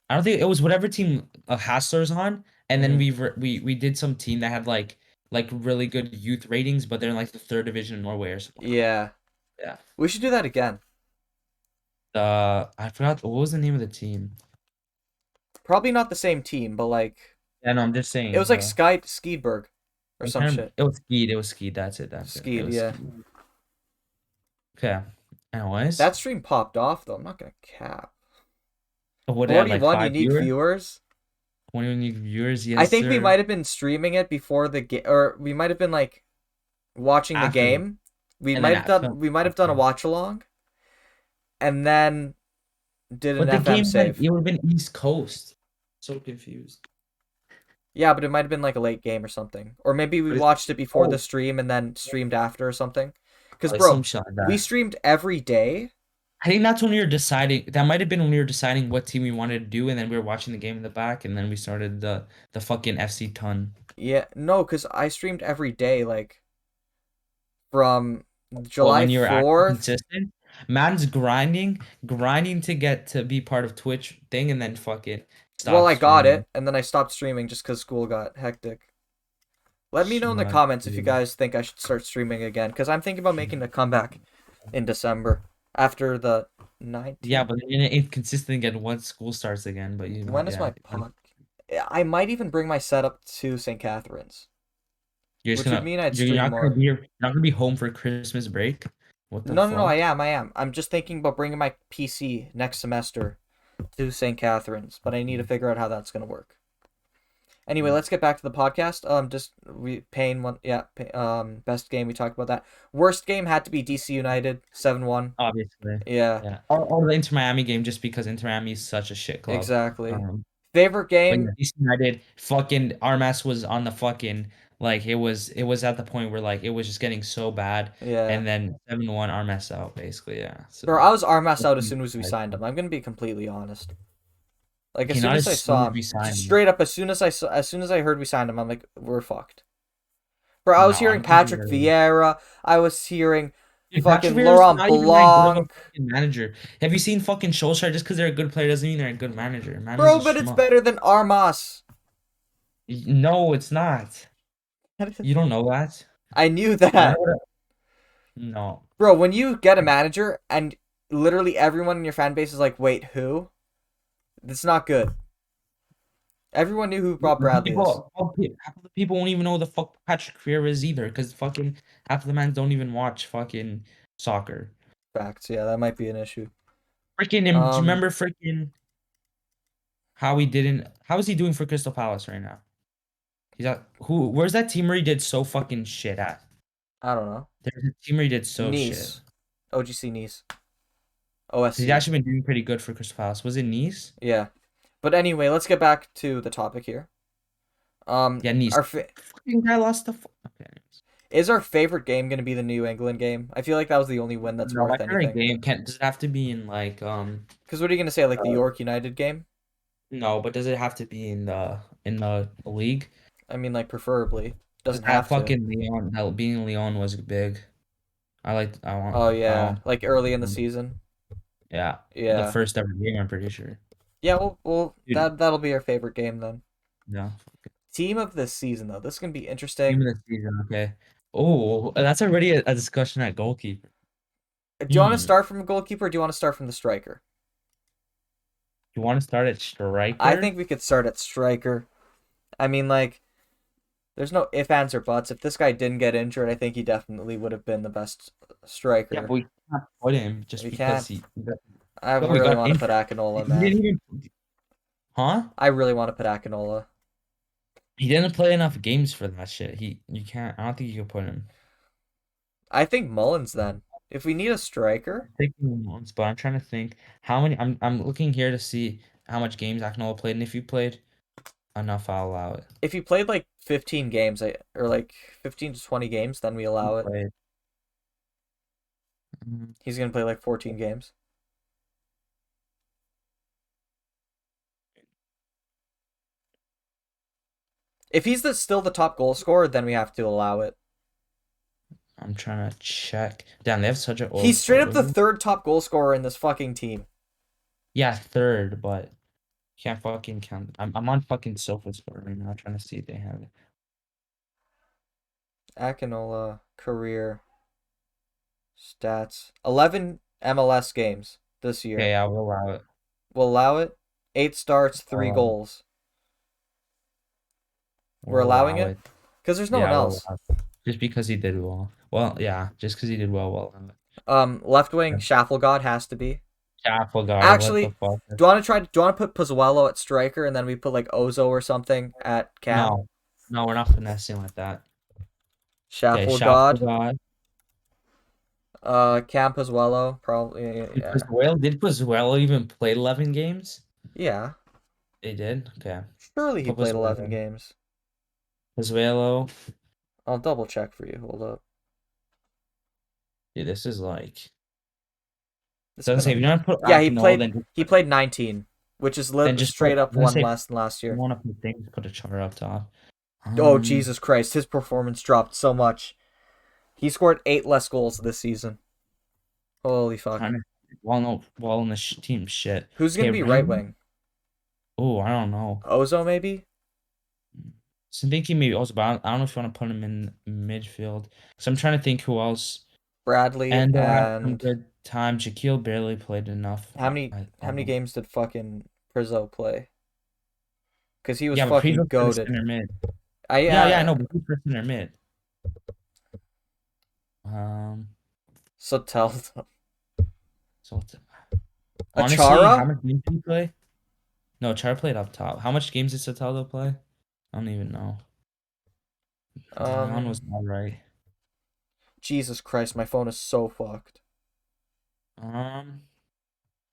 I don't think it was whatever team Hassler's on, and then Mhm. we did some team that had like really good youth ratings, but they're in like the third division in Norway or something. Yeah. Yeah. We should do that again. I forgot what was the name of the team. Probably not the same team, but like Yeah, no, I'm just it saying. was like Skeedberg or some shit. It was Skied. It was Skied. That's it. That's it. It Skeed, was yeah. Skied. Okay. Anyways, That stream popped off though. I'm not gonna cap. what it had like 41 five unique viewers, viewers. 20 unique viewers. I Yes, think we sir. might have been streaming it before the game, or we might have been like watching the After the game. We and then might have after. done we might have done a watch along, and then did an But the FM game's like save. it would have been East Coast. So confused. Yeah, but it might have been like a late game or something, or maybe we But watched it before the oh, stream and then streamed after or something. Because like some bro, shit like we that. streamed every day. I think that's when we were deciding. That might have been when we were deciding what team we wanted to do, and then we were watching the game in the back, and then we started the fucking FC ton. Yeah, no, because I streamed every day, like from Well, July when you were actually 4th. consistent, man's grinding to get to be part of Twitch thing, and then fucking Well, stop I got streaming. it, and then I stopped streaming just because school got hectic. Let me know in the Smart, comments if you dude. guys think I should start streaming again, because I'm thinking about making a comeback in December after the 19th. Yeah, but then you're inconsistent again once school starts again. But you know, When is yeah, my pod? I might even bring my setup to St. Catharines, you're just which would gonna mean I'd you're stream more. not gonna be home for Christmas break. What the No, I fuck? am. I'm just thinking about bringing my PC next semester to St. Catharines, but I need to figure out how that's gonna work. Anyway, let's get back to the podcast. Just we Payne one, yeah. Best game we talked about that. Worst game had to be DC United 7-1. Obviously, Yeah, yeah. Or the Inter Miami game, just because Inter Miami is such a shit club. exactly. Um, Favorite but yeah, game? DC United fucking RMS was on the fucking like it was at the point where like it was just getting so bad, Yeah, and then 7-1 RMS out basically. Yeah. bro. So I was Armas out as soon as we signed him. I'm gonna be completely honest. Like as okay, soon not as as I soon saw as him, we signed him. straight up, as soon as I heard we signed him, I'm like, we're fucked. Bro, I No, was I hearing don't think Patrick we're ready. Vieira. I was hearing Dude, Patrick fucking Vieira's Laurent not even that good of a Blanc. fucking manager. Have you seen fucking Solskjaer? Just because they're a good player doesn't mean they're a good manager. Man is a Bro, but it's schmuck. better than Armas. No, it's not. You don't know that. I knew You know that. what? No. Bro, when you get a manager and literally everyone in your fan base is like, wait, who? That's not good. Everyone knew who Bob Bradley is. Half of the people won't even know who the fuck Patrick Vieira is either, because fucking half of the men don't even watch fucking soccer. Facts, yeah, that might be an issue. Freaking him. Do you Um, remember freaking how he didn't? How is he doing for Crystal Palace right now? He's at who? Where's that team where he did so fucking shit at? I don't know. There's a team where he did so shit. Nice. OGC Nice. He's OSC. actually been doing pretty good for Crystal Palace. Was it Nice? Yeah. But anyway, let's get back to the topic here. Yeah, Nice. Our Fucking guy lost the. Okay. Anyways. is our favorite game going to be the New England game? I feel like that was the only win that's No, my worth favorite anything. game can't. Does it have to be in like Because what are you going to say, like the uh, York United game? No, but does it have to be in the league? I mean, like preferably. 'Cause Doesn't that have to. fucking Leon, that being in Leon was big. I want. Oh yeah, like early in the season. Yeah, the Yeah. first ever game. I'm pretty sure. Yeah, well Dude, that'll be our favorite game then. yeah. Team of the season though. This is gonna be Team interesting. of the season. Okay. Oh, that's already a discussion at goalkeeper. Do you want to Hmm. start from goalkeeper or do you want to start from the striker? You want to start at I striker? think we could start at striker. I mean, like, there's no ifs, ands, or buts. If this guy didn't get injured, I think he definitely would have been the best Yeah, but striker. we can't put him just We because can't. he I got really want to injured. put Akinola, He didn't man. even. Huh? I really want to put Akinola. He didn't play enough games for that shit. You can't. I don't think you can put him. I think Mullins then. If we need a striker, I'm thinking once, but I'm trying to think how many. I'm looking here to see how much games Akinola played, and if you played enough, I'll allow it. if he played like 15 games, or like 15 to 20 games, then we He allow it. played. Mm, He's gonna play like 14 games. If he's still the top goal scorer, then we have to allow it. I'm trying to check. Damn, they have such an old He's straight up the photo. third top goal scorer in this fucking team. Yeah, third, but can't fucking count. I'm on fucking SofaScore right now trying to see if they have it. Akinola career stats: 11 MLS games this year. Okay, I will allow it. We'll allow it. 8 starts, 3 Allow it. goals. We're We'll allowing allow it it. because there's no one Yeah, we'll else. allow it. Just because he did well. Well, yeah, just because he did well, we'll allow it. Left wing Schaffelgod has to be. Chapelgard, what the Actually, fuck? do you want to put Pozzuelo at striker and then we put like Ozo or something at cam? No, no, we're not finessing like that. Okay, Schaffelgod. Chapelgard. Cam Pozzuelo probably. Yeah. Did Pozuelo even play 11 games? Yeah. They did? Okay. Surely he Put played 11 Pozuelo. games. Pozuelo. I'll double check for you. Hold up. Dude, this is like. It's Doesn't say if been you're gonna put Yeah, Akinola, he played 19, which is then just straight put. up Doesn't one say less than last you year. want to put things, put a chart up top. Oh, Jesus Christ. His performance dropped so much. He scored 8 less goals this season. Holy fuck. Well, in the team shit. Who's going to be right wing? Oh, I don't know. Ozo, maybe? So I'm thinking maybe also, but I don't know if you want to put him in midfield. So I'm trying to think who else. Bradley And had some and good time. Shaquille barely played enough. how many games did fucking Prizzo play? Because he was Yeah, but fucking Prizo's for the goated. center mid. I Yeah, I know, but who's for center mid? So tell them. So honestly, Achara? how much games did he play? No, Char played up top. How much games did Soteldo play? I don't even know. Leon was all right. Jesus Christ, my phone is so fucked.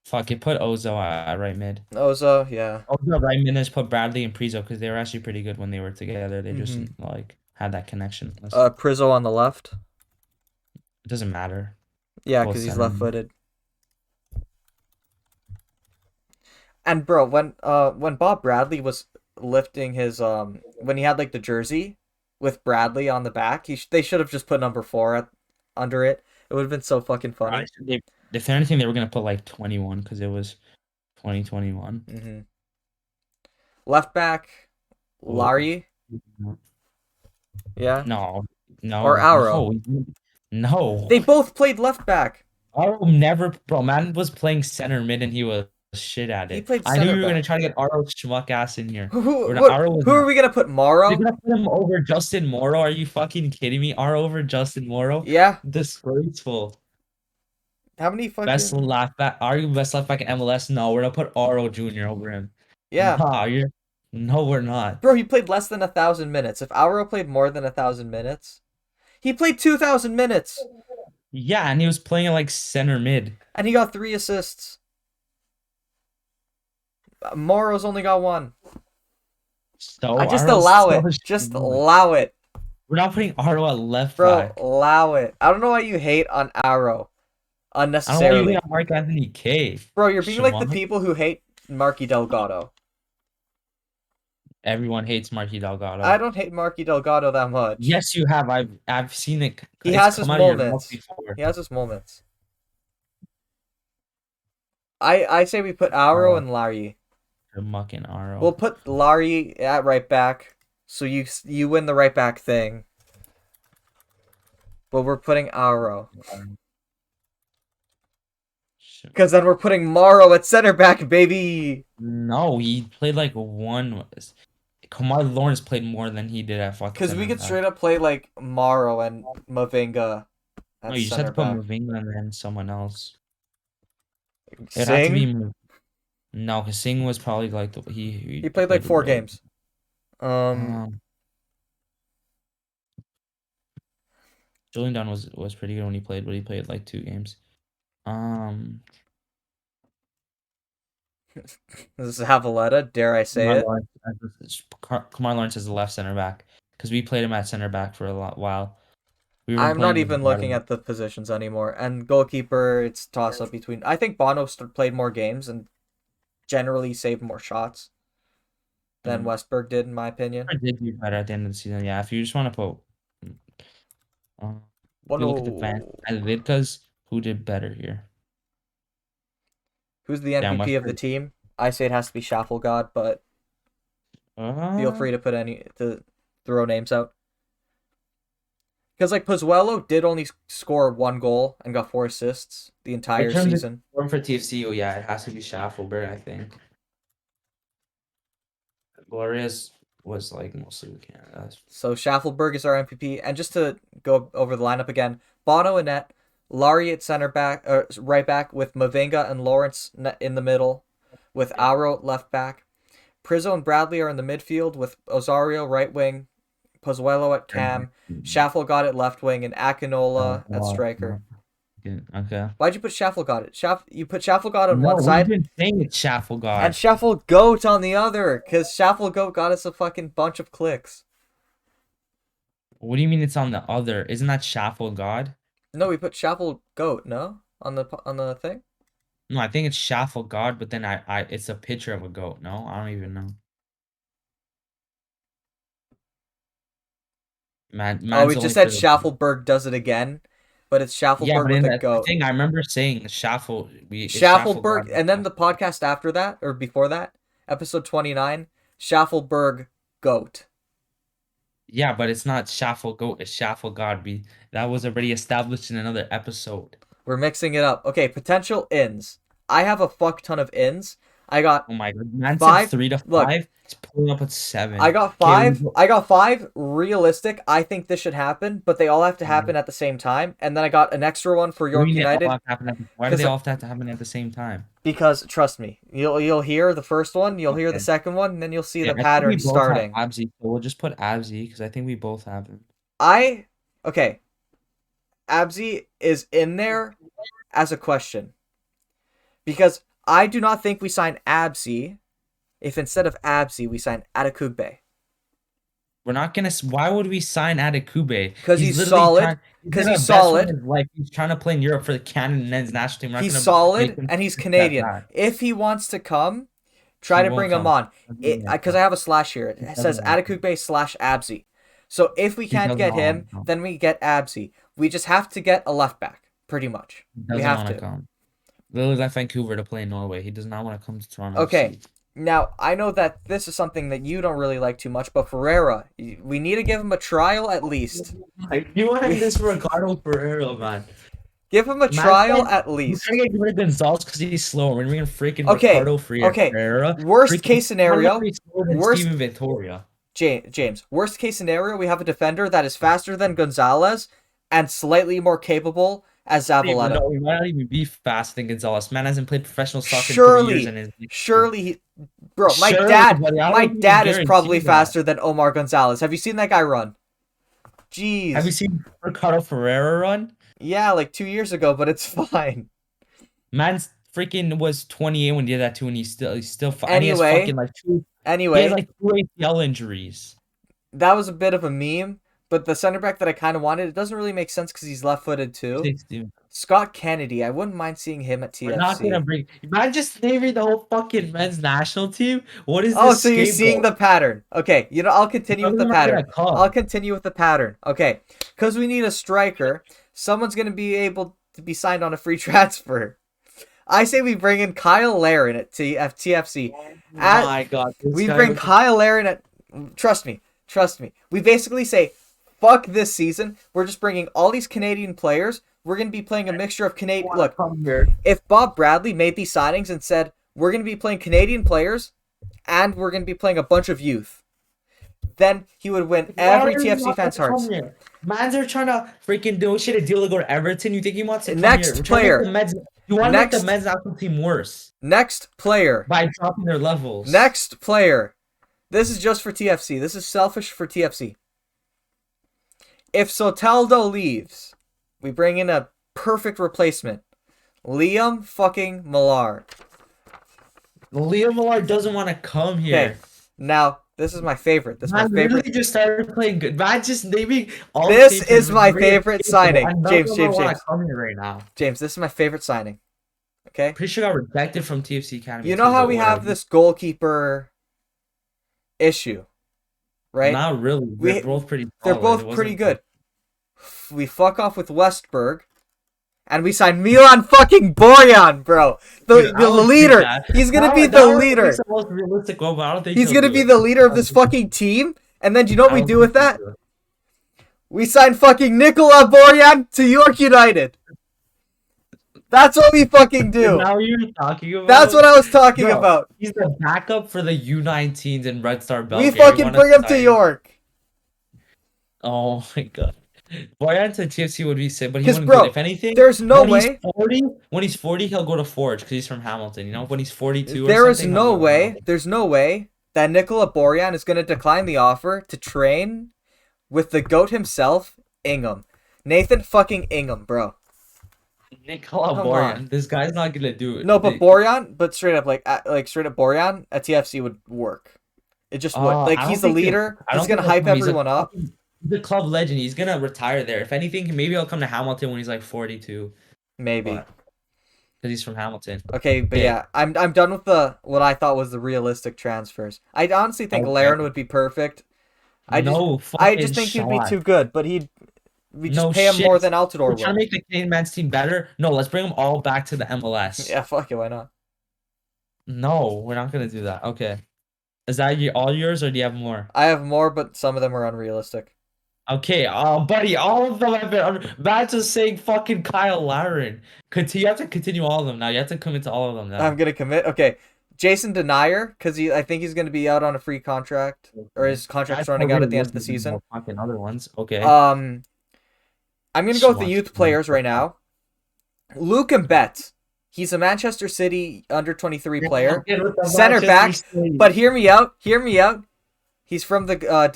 Fuck it. Put Ozo at right mid. Ozo, yeah. Ozo right mid. Just put Bradley and Prizo because they were actually pretty good when they were together. They just Mhm. like had that connection. Prizzo on the left. It doesn't matter. Yeah, Both because he's center mid. left-footed. And bro, when Bob Bradley was lifting his when he had like the jersey with Bradley on the back, they should have just put number 4 under it. It would have been so fucking funny. If anything, they were gonna put like 21 because it was 2021. Mm-hmm. Left back, Larry. Yeah. No, Or Auro. no. They both played left back. Auro never, bro. Man was playing center mid and he was shit at He it. played I knew center you were gonna back. try to get Auro schmuck ass in here. Who Auro are we gonna put? Morrow? You're gonna put him over Justin Morrow? Are you fucking kidding me? Auro over Justin Morrow? Yeah. Disgraceful. How many fucking Best left back? Are you best left back in MLS? No, we're gonna put Auro Jr. over him. Yeah. No, we're not. Bro, he played less than 1,000 minutes. If Auro played more than 1,000 minutes, he played 2,000 minutes. Yeah, and he was playing like center mid. And he got 3 assists. Morrow's only got 1. So I just Auro's allow so it. Just shitty. allow it. We're not putting Auro at left Bro, back. allow it. I don't know why you hate on Auro I don't know why unnecessarily. you hate on Mark Anthony K. Bro, you're being like the Schmuck. people who hate Marky Delgado. Everyone hates Marky Delgado. I don't hate Marky Delgado that much. Yes, you have. I've seen it. He It's has his come out of your mouth moments. before. He has his moments. I say we put Auro and Larry. The mucking Auro. We'll put Larry at right back, so you win the right back thing. But we're putting Auro. Because then we're putting Morrow at center back, baby. No, he played like one. Kamar Lawrence played more than he did at fucking. Because we center could back. straight up play like Morrow and Mavinga at No, you just center have to put back. Mavinga and then someone else. It had to Sing? be. No, because Singh was probably like He played like 4 games. Um, Julian Dunn was pretty good when he played, but he played like 2 games. Um, This is Havaleta, dare I say Kamar it? Lawrence, Kamar Lawrence is the left center back because we played him at center back for while. We were I'm not playing even with looking at the positions anymore. And goalkeeper, it's toss up between. I think Bono played more games and generally saved more shots than Westberg did, in my opinion. Did do better at the end of the season. Yeah, if you just want to put, if you look at the fans, Bono. Lidka's who did better here. Who's the Damn, MVP of the team? I say it has to be Schaffelgod, but feel free to to throw names out. Because like Pozuelo did only score 1 goal and got 4 assists the entire season. Form for TFC, oh yeah, it has to be Schaffelberg, I think. Gloria's was like mostly with Canada. So Schaffelberg is our MVP, and just to go over the lineup again: Bono and net, Laurie at center back, right back with Mavinga and Lawrence in the middle, with Aro left back. Prizzo and Bradley are in the midfield with Osario right wing, Pozuelo at cam, Schaffelgod at left wing, and Akinola at striker. Okay. Why'd you put Schaffelgod? You put Schaffelgod on one No, side we've been saying it's Schaffelgod. and Schaffelgoat on the other, because Schaffelgoat got us a fucking bunch of clicks. What do you mean it's on the other? Isn't that Schaffelgod? No, we put Schaffelgoat, no? On the thing? No, I think it's Schaffelgod, but then it's a picture of a goat. No, I don't even know. Oh, we just said Schaffelberg does it again, but it's Schaffelberg with a goat. Thing I remember saying Schaffelberg, and then the podcast after that, or before that, episode 29, Schaffelberg goat. Yeah, but it's not Schaffelgoat, it's Schaffelgod. That was already established in another episode. We're mixing it up. Okay, potential ins. I have a fuck ton of ins. I got oh my god, man 5 said 3 to 5. Look, it's pulling up at 7. I got 5. I got 5 realistic. I think this should happen, but they all have to happen at the same time. And then I got an extra one for York United. Why do they all have to happen at the same time? Because trust me, you'll hear the first one, you'll hear the second one, and then you'll see the pattern starting. Abzi, so we'll just put Abzi because I think we both have him. Okay. Abzi is in there as a question. Because I do not think we sign Abzi if instead of Abzi we sign Adekugbe. We're not gonna. Why would we sign Adekugbe? Because he's solid. Because he's solid. Like he's trying to play in Europe for the Canada men's national team. He's solid and he's Canadian. If he wants to come, try to bring him on. Because I have a slash here. It says Adekugbe / Abzi. So if we can't get him, then we get Abzi. We just have to get a left back, pretty much. We have to. Come. Lily left Vancouver to play in Norway. He does not want to come to Toronto. Okay. Now, I know that this is something that you don't really like too much, but Ferreira, we need to give him a trial at least. You want this for Ricardo Ferreira, man. Give him a trial at least. We're trying to get rid of Gonzalez because he's slow. We're going to freaking Ricardo Ferreira. Worst case scenario. Steven Vitoria. James, worst case scenario, we have a defender that is faster than Gonzalez and slightly more capable as Zavaleta. No, he might not even be faster than Gonzalez. Man hasn't played professional soccer in 3 years. My dad is probably faster than Omar Gonzalez. Have you seen that guy run? Jeez. Have you seen Ricardo Ferreira run? Yeah, like 2 years ago, but it's fine. Man's freaking was 28 when he did that too, and he's still fine. Anyway, he has two ACL injuries. That was a bit of a meme. But the center back that I kind of wanted, it doesn't really make sense because he's left-footed too. Scott Kennedy, I wouldn't mind seeing him at TFC. We're not gonna bring. Man, just naming the whole fucking men's national team. What is this? Oh, so you're seeing the pattern? Okay, I'll continue with the pattern. I'll continue with the pattern. Okay, because we need a striker. Someone's gonna be able to be signed on a free transfer. I say we bring in Kyle Larin at TFC. Oh my God, we bring Kyle Larin at. Trust me. We basically say, fuck this season. We're just bringing all these Canadian players. We're going to be playing a mixture of Canadian... Look, if Bob Bradley made these signings and said, we're going to be playing Canadian players and we're going to be playing a bunch of youth, then he would win every TFC fan's hearts. Mans are trying to freaking negotiate a deal to go to Everton. You think he wants to come Next here? player. You want to make the Next- men's national team worse Next player. by dropping their levels. Next player. This is just for TFC. This is selfish for TFC. If Soteldo leaves, we bring in a perfect replacement. Liam fucking Millar. Leo Millar doesn't want to come here. Okay. Now, this is my favorite. This is my Man favorite. literally just started playing good. Man just naming all This teams is my very favorite capable, signing. and none James, of them James, wanna James. come here right now. James, this is my favorite signing. Okay? Pretty sure got rejected from TFC Academy. You know how we have this goalkeeper issue, right? Not really. They're both pretty. They're solid. both It wasn't pretty good. We fuck off with Westberg, and we sign Milan fucking Borjan, bro. The Dude, I would leader. think that. He's gonna That be would- the that would leader. be the most realistic one, but I don't think He's he'll gonna do be it. the leader of this fucking team. And then do you know what we do with that? We sign fucking Nicola Borjan to York United. That's what we fucking do. Now you're talking about. That's what I was talking Bro, about. He's the backup for the U19s in Red Star We Belgrade. fucking bring him to York. Oh my god. Borjan to TFC would be sick, but he 'Cause, wouldn't bro, go. If anything, there's no when way. When he's 40, he'll go to Forge because he's from Hamilton. You know, when he's 42 or There is something, no he'll go to way. Hamilton. There's no way that Nicola Borjan is going to decline the offer to train with the GOAT himself, Ingham. Nathan fucking Ingham, bro. Nicola Come Borjan. on. This guy's not gonna do it. No, but Borjan, but straight up, like straight up Borjan at TFC would work. It just would. Like, I he's don't the think leader. I don't He's going to think hype he'll come. He's a everyone up. He's a club legend. He's gonna retire there. If anything, maybe he'll come to Hamilton when he's like 42. Maybe. Because he's from Hamilton. Okay, but Okay. yeah, I'm done with the what I thought was the realistic transfers. I honestly think Okay. Laren would be perfect. I just fucking think he'd be shot. too good, but we just No pay him more shit. than Altidore We're would. trying to make the Canadian men's team better. No, let's bring them all back to the MLS. Yeah, fuck it, why not? No, we're not gonna do that. Okay. Is that all yours, or do you have more? I have more, but some of them are unrealistic. Okay, buddy, all of them have been. Matt's just saying fucking Kyle Laren. You have to continue all of them now. You have to commit to all of them now. I'm gonna commit. Okay, Jason Denier, because I think he's gonna be out on a free contract, or his contract's running out at the end of the season. Fucking other ones. Okay. I'm gonna go with the Swat. youth players right now. Luke Mbet. He's a Manchester City under-23 player. Center back, but hear me out. Hear me out. He's from the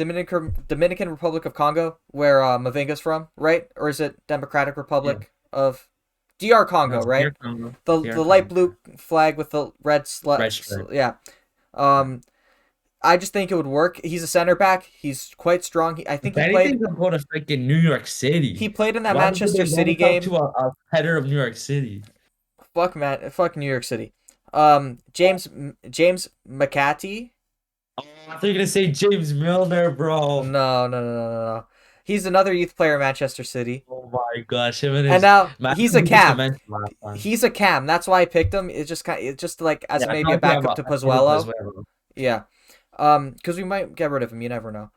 Dominican Republic of Congo, where Mavinga's from, right? Or is it Democratic Republic of DR Congo, right? The light blue flag with the red stripe. yeah. I just think it would work. He's a center back. He's quite strong. I think he played. Go to freaking New York City. He played in that Why would Manchester they City go game. to a header of New York City. Fuck New York City. James McCarthy. Oh, I thought you were gonna say James Milner, bro. No. He's another youth player in Manchester City. Oh my gosh, him and his. And now Man, he's a cam. mentioned last time. He's a cam. That's why I picked him. It's just like as Yeah, maybe a not backup to Pozuelo. Pozuelo. Yeah. Because we might get rid of him. You never know.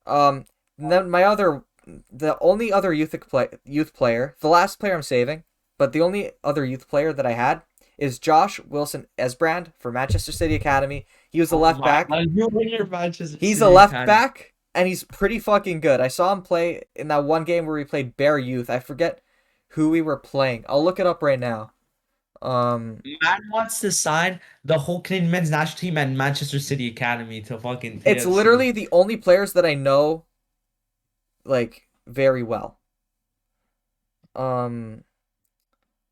Then the only other youth player, the last player I'm saving, but the only other youth player that I had is Josh Wilson Esbrand for Manchester City Academy. He was a left back. He's a left back, and he's pretty fucking good. I saw him play in that one game where we played Bear Youth. I forget who we were playing. I'll look it up right now. Matt wants to sign the whole Canadian men's national team and Manchester City Academy to fucking. It's TFC. literally the only players that I know, like, very well.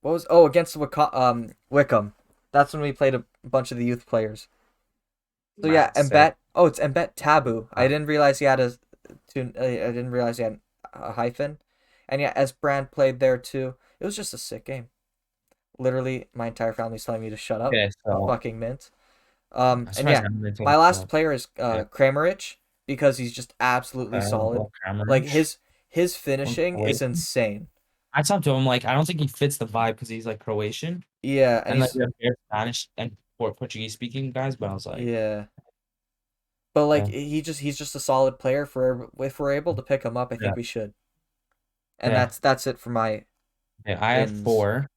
What was against Wickham? That's when we played a bunch of the youth players. So yeah, Mbet. Oh, it's Mbet Taboo. I didn't realize he had I didn't realize he had a hyphen, and yeah, Esbrand played there too. It was just a sick game. Literally, my entire family's telling me to shut up. Okay, so Fucking mint. And yeah, my last player is Kramerich because he's just absolutely solid. Like his finishing is insane. I talked to him like I don't think he fits the vibe because he's like Croatian. Yeah, and like they're Spanish and Portuguese speaking guys, but I was like, yeah. But like he's just a solid player. If we're able to pick him up, I think we should. And that's it for my. Yeah, I have 4.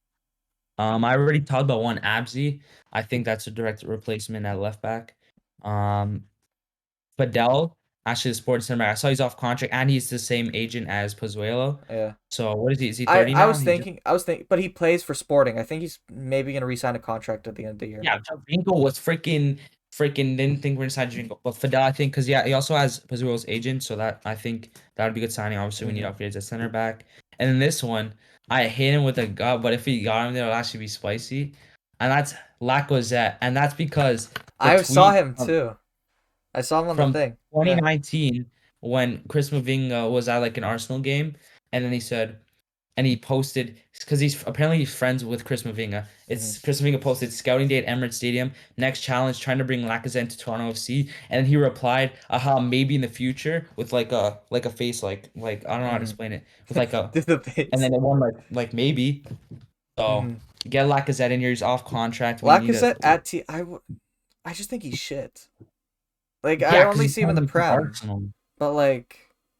I already talked about one, Abzi. I think that's a direct replacement at left back. Fidel, Actually, the sports center back. I saw he's off contract, and he's the same agent as Pozuelo. Yeah. So what is he? Is he I 30 I now? was thinking but he plays for Sporting. I think he's maybe gonna re-sign a contract at the end of the year. Yeah, Vinko was freaking didn't think we're inside Vinko. But Fidel, I think, because yeah, he also has Pazuello's agent, so that I think that would be a good signing. Obviously, we need upgrades at center back. And then this one, I hate him with a gut, but if he got him there, it'll actually be spicy. And that's Lacazette. And that's because the I saw tweet him too. I saw him on the from thing. Yeah. 2019 when Chris Mavinga was at like an Arsenal game, and then he said, and he posted because he's friends with Chris Mavinga. It's Chris Mavinga posted scouting day at Emirates Stadium. Next challenge, trying to bring Lacazette to Toronto FC, and then he replied, "Aha, maybe in the future," with like a face like I don't know how to explain it with like a, Did the and face. then it won like maybe. So get Lacazette in here. He's off contract. We need a Lacazette at I just think he's shit. Like I yeah, because only he's see him in the playing for Prem, Arsenal. but like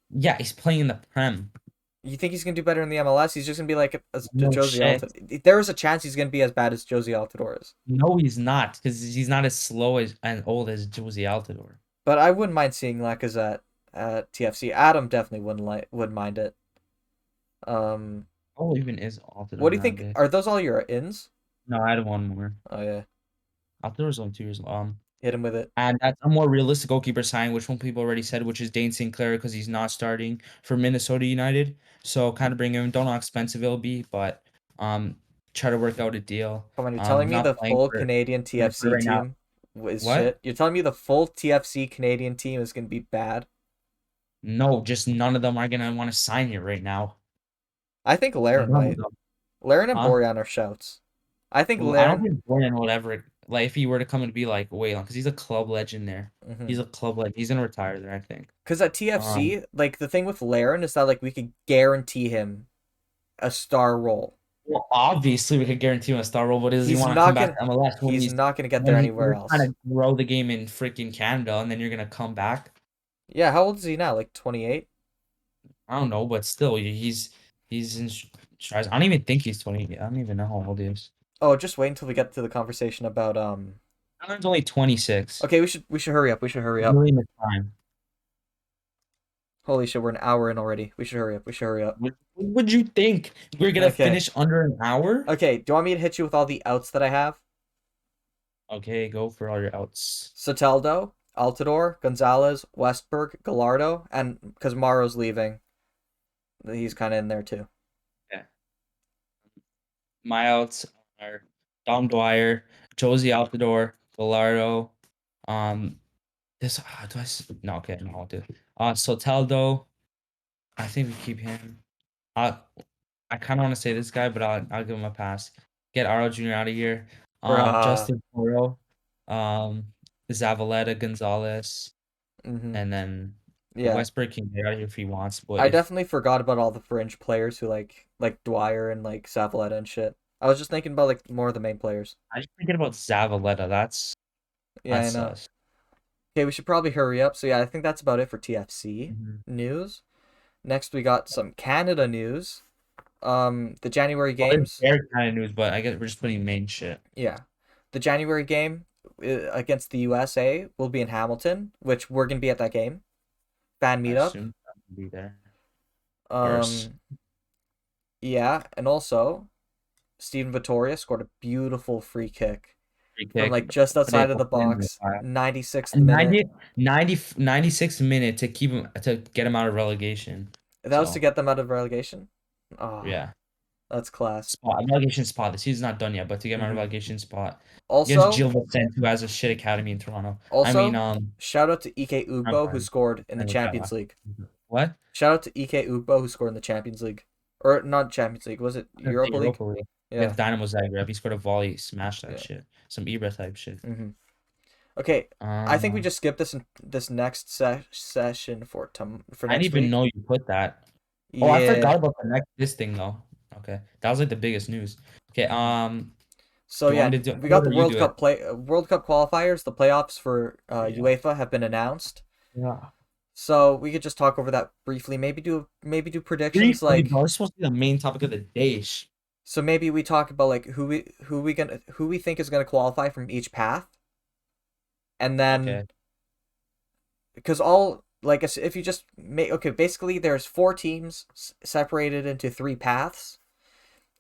Yeah, he's playing in the Prem. you think he's gonna do better in the MLS? He's just gonna be like No Josie shit. Altidore. There is a chance he's gonna be as bad as Josie Altidore is. No, he's not, because he's not as slow as and old as Josie Altidore. But I wouldn't mind seeing Lacazette at TFC. Adam definitely wouldn't mind it. Oh, even is What Altidore do you think? nowadays? Are those all your ins? No, I had one more. Oh yeah, Altidore's only 2 years. hit him with it. And that's a more realistic goalkeeper signing, which one people already said, which is Dane Sinclair, because he's not starting for Minnesota United. So kind of bring him. Don't know how expensive it'll be, but um, try to work out a deal. Come on, you're telling me Not the playing full for Canadian TFC right now. team is What? shit? You're telling me the full TFC Canadian team is gonna be bad? No, just none of them are gonna want to sign here right now. I think Laren None of might. them. Laren and Huh? Borjan are shouts. I think Well, I don't Laren. think Brian will ever like if he were to come and be like Waylon, because he's a club legend there. Mm-hmm. He's a club legend. He's gonna retire there, I think. Because at Um, TFC, like the thing with Laren is that like we could guarantee him a star role. well, obviously we could guarantee him a star role, but does he He's want to come not back gonna. to MLS He's not gonna get there when anywhere you're trying else. to grow the game in freaking Canada, and then you're gonna come back? Yeah, how old is he now? Like 28? I don't know, but still, he's in strides. I don't even think he's 20. I don't even know how old he is. Oh, just wait until we get to the conversation about Alan's only 26. Okay, we should hurry up. We should hurry He's up. really in his prime. Holy shit, we're an hour in already. We should hurry up. We should hurry up. What would you think? We're gonna Okay. finish under an hour? Okay, do you want me to hit you with all the outs that I have? Okay, go for all your outs. Soteldo, Altidore, Gonzalez, Westberg, Gallardo, and because Maro's leaving, he's kind of in there too. Yeah. My outs are Dom Dwyer, Josie Altidore, Gallardo. This no, okay, no, I'll do. Soteldo. I think we keep him. Uh, I kind of want to say this guy, but I'll give him a pass. Get Aro Jr. out of here. Bruh. Justin Toro, Zavaleta Gonzalez, Mm-hmm. and then Yeah. Westbrook can get out of here if he wants. But I if definitely forgot about all the fringe players who like Dwyer and like Zavaleta and shit. I was just thinking about like more of the main players. I just thinking about Zavaleta, Yeah, I that's know. us. Okay, we should probably hurry up. So yeah, I think that's about it for TFC Mhm. news. Next, we got some Canada news. The January Well, there's games. their kind of news, but I guess we're just putting main shit. Yeah, the January game against the USA will be in Hamilton, which we're gonna be at that game. Fan I meetup. assume that would be there. Course. Yeah, and also Steven Vitoria scored a beautiful free kick Free from kick. like just Put it outside of the in the box, file. 96th And minute. 96th minute to keep him to get him out of relegation. That was So to get them out of relegation. Oh, yeah, that's class. relegation spot. The season's not done yet, but to get him out of Mhm. relegation spot against Also, Gil Vicente, who has a shit academy in Toronto. also, shout out to Ike I'm Ugbo who sorry. scored in the I know Champions that. League. What? Shout out to Ike Ugbo who scored in the Champions League, or not Champions League? Was it Europa League? League. Yeah. Against Dynamo Zagreb, he scored a volley, smashed that Yeah. shit. Some Ibra type shit. Mm-hmm. Okay, I think we just skipped this next session for I next didn't even week. know you put that. Yeah. Oh, I forgot about this thing though. Okay, that was like the biggest news. Okay, So do you yeah, want me to do we got the it or you do it? World Cup qualifiers. The playoffs for Yeah. UEFA have been announced. Yeah. So we could just talk over that briefly. Maybe do predictions Briefly, like. bro, it's supposed to be the main topic of the day. So maybe we talk about like who we think is gonna qualify from each path, and then Okay. because all like if you just make okay, basically there's 4 teams separated into 3 paths,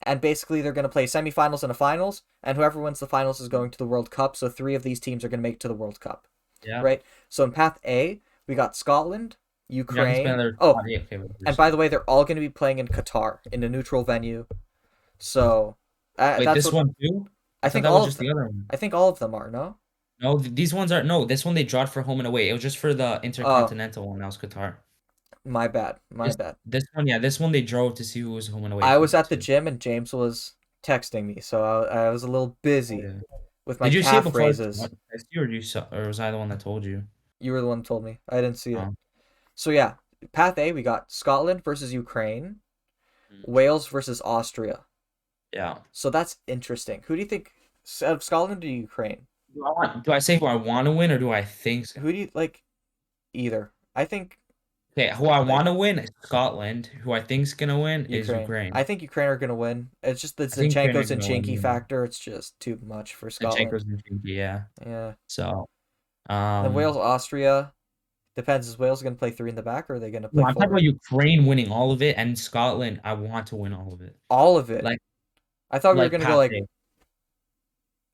and basically they're going to play semifinals and a finals, and whoever wins the finals is going to the World Cup. So 3 of these teams are going to make it to the World Cup, Yeah. right? So in Path A, we got Scotland, You're not gonna Ukraine. spend Oh, another 8 and favorites. by the way, they're all going to be playing in Qatar in a neutral venue. So Wait, that's this what one too? I I thought think. that All was of just them. the other one. I think all of them are no. No, these ones are no. This one they drawed for home and away. It was just for the Oh, intercontinental one. That was Qatar. my bad. My This bad. this one, yeah, this one they drove to see who was home and away I for was them at the too. gym and James was texting me, so I was a little Oh, busy yeah. with my Did you see it calf before I raises. texted you, or or was I the one that told you? You were the one who told me. I didn't see it. Oh, So yeah, Path A, we got Scotland versus Ukraine, mm, Wales versus Austria. yeah. So that's interesting. Who do you think out of Scotland or Ukraine? Do I say who I want to win or do I think? Who do you like? Either. I think Okay, who I like want to win is Scotland. Who I think's gonna win is Ukraine. I Ukraine. think Ukraine are gonna win. It's just the I think Ukraine Zinchenko is gonna win. Zinchenko Yeah. factor. It's just too much for Scotland. Zinchenko's in Chinky, yeah. Yeah. So, Then um, Wales Austria depends. Is Wales gonna play 3 in the back or are they gonna no, play I'm talking forward? about Ukraine winning all of it, and Scotland. I want to win all of it. All of it. Like, I thought we were like gonna go Path like A.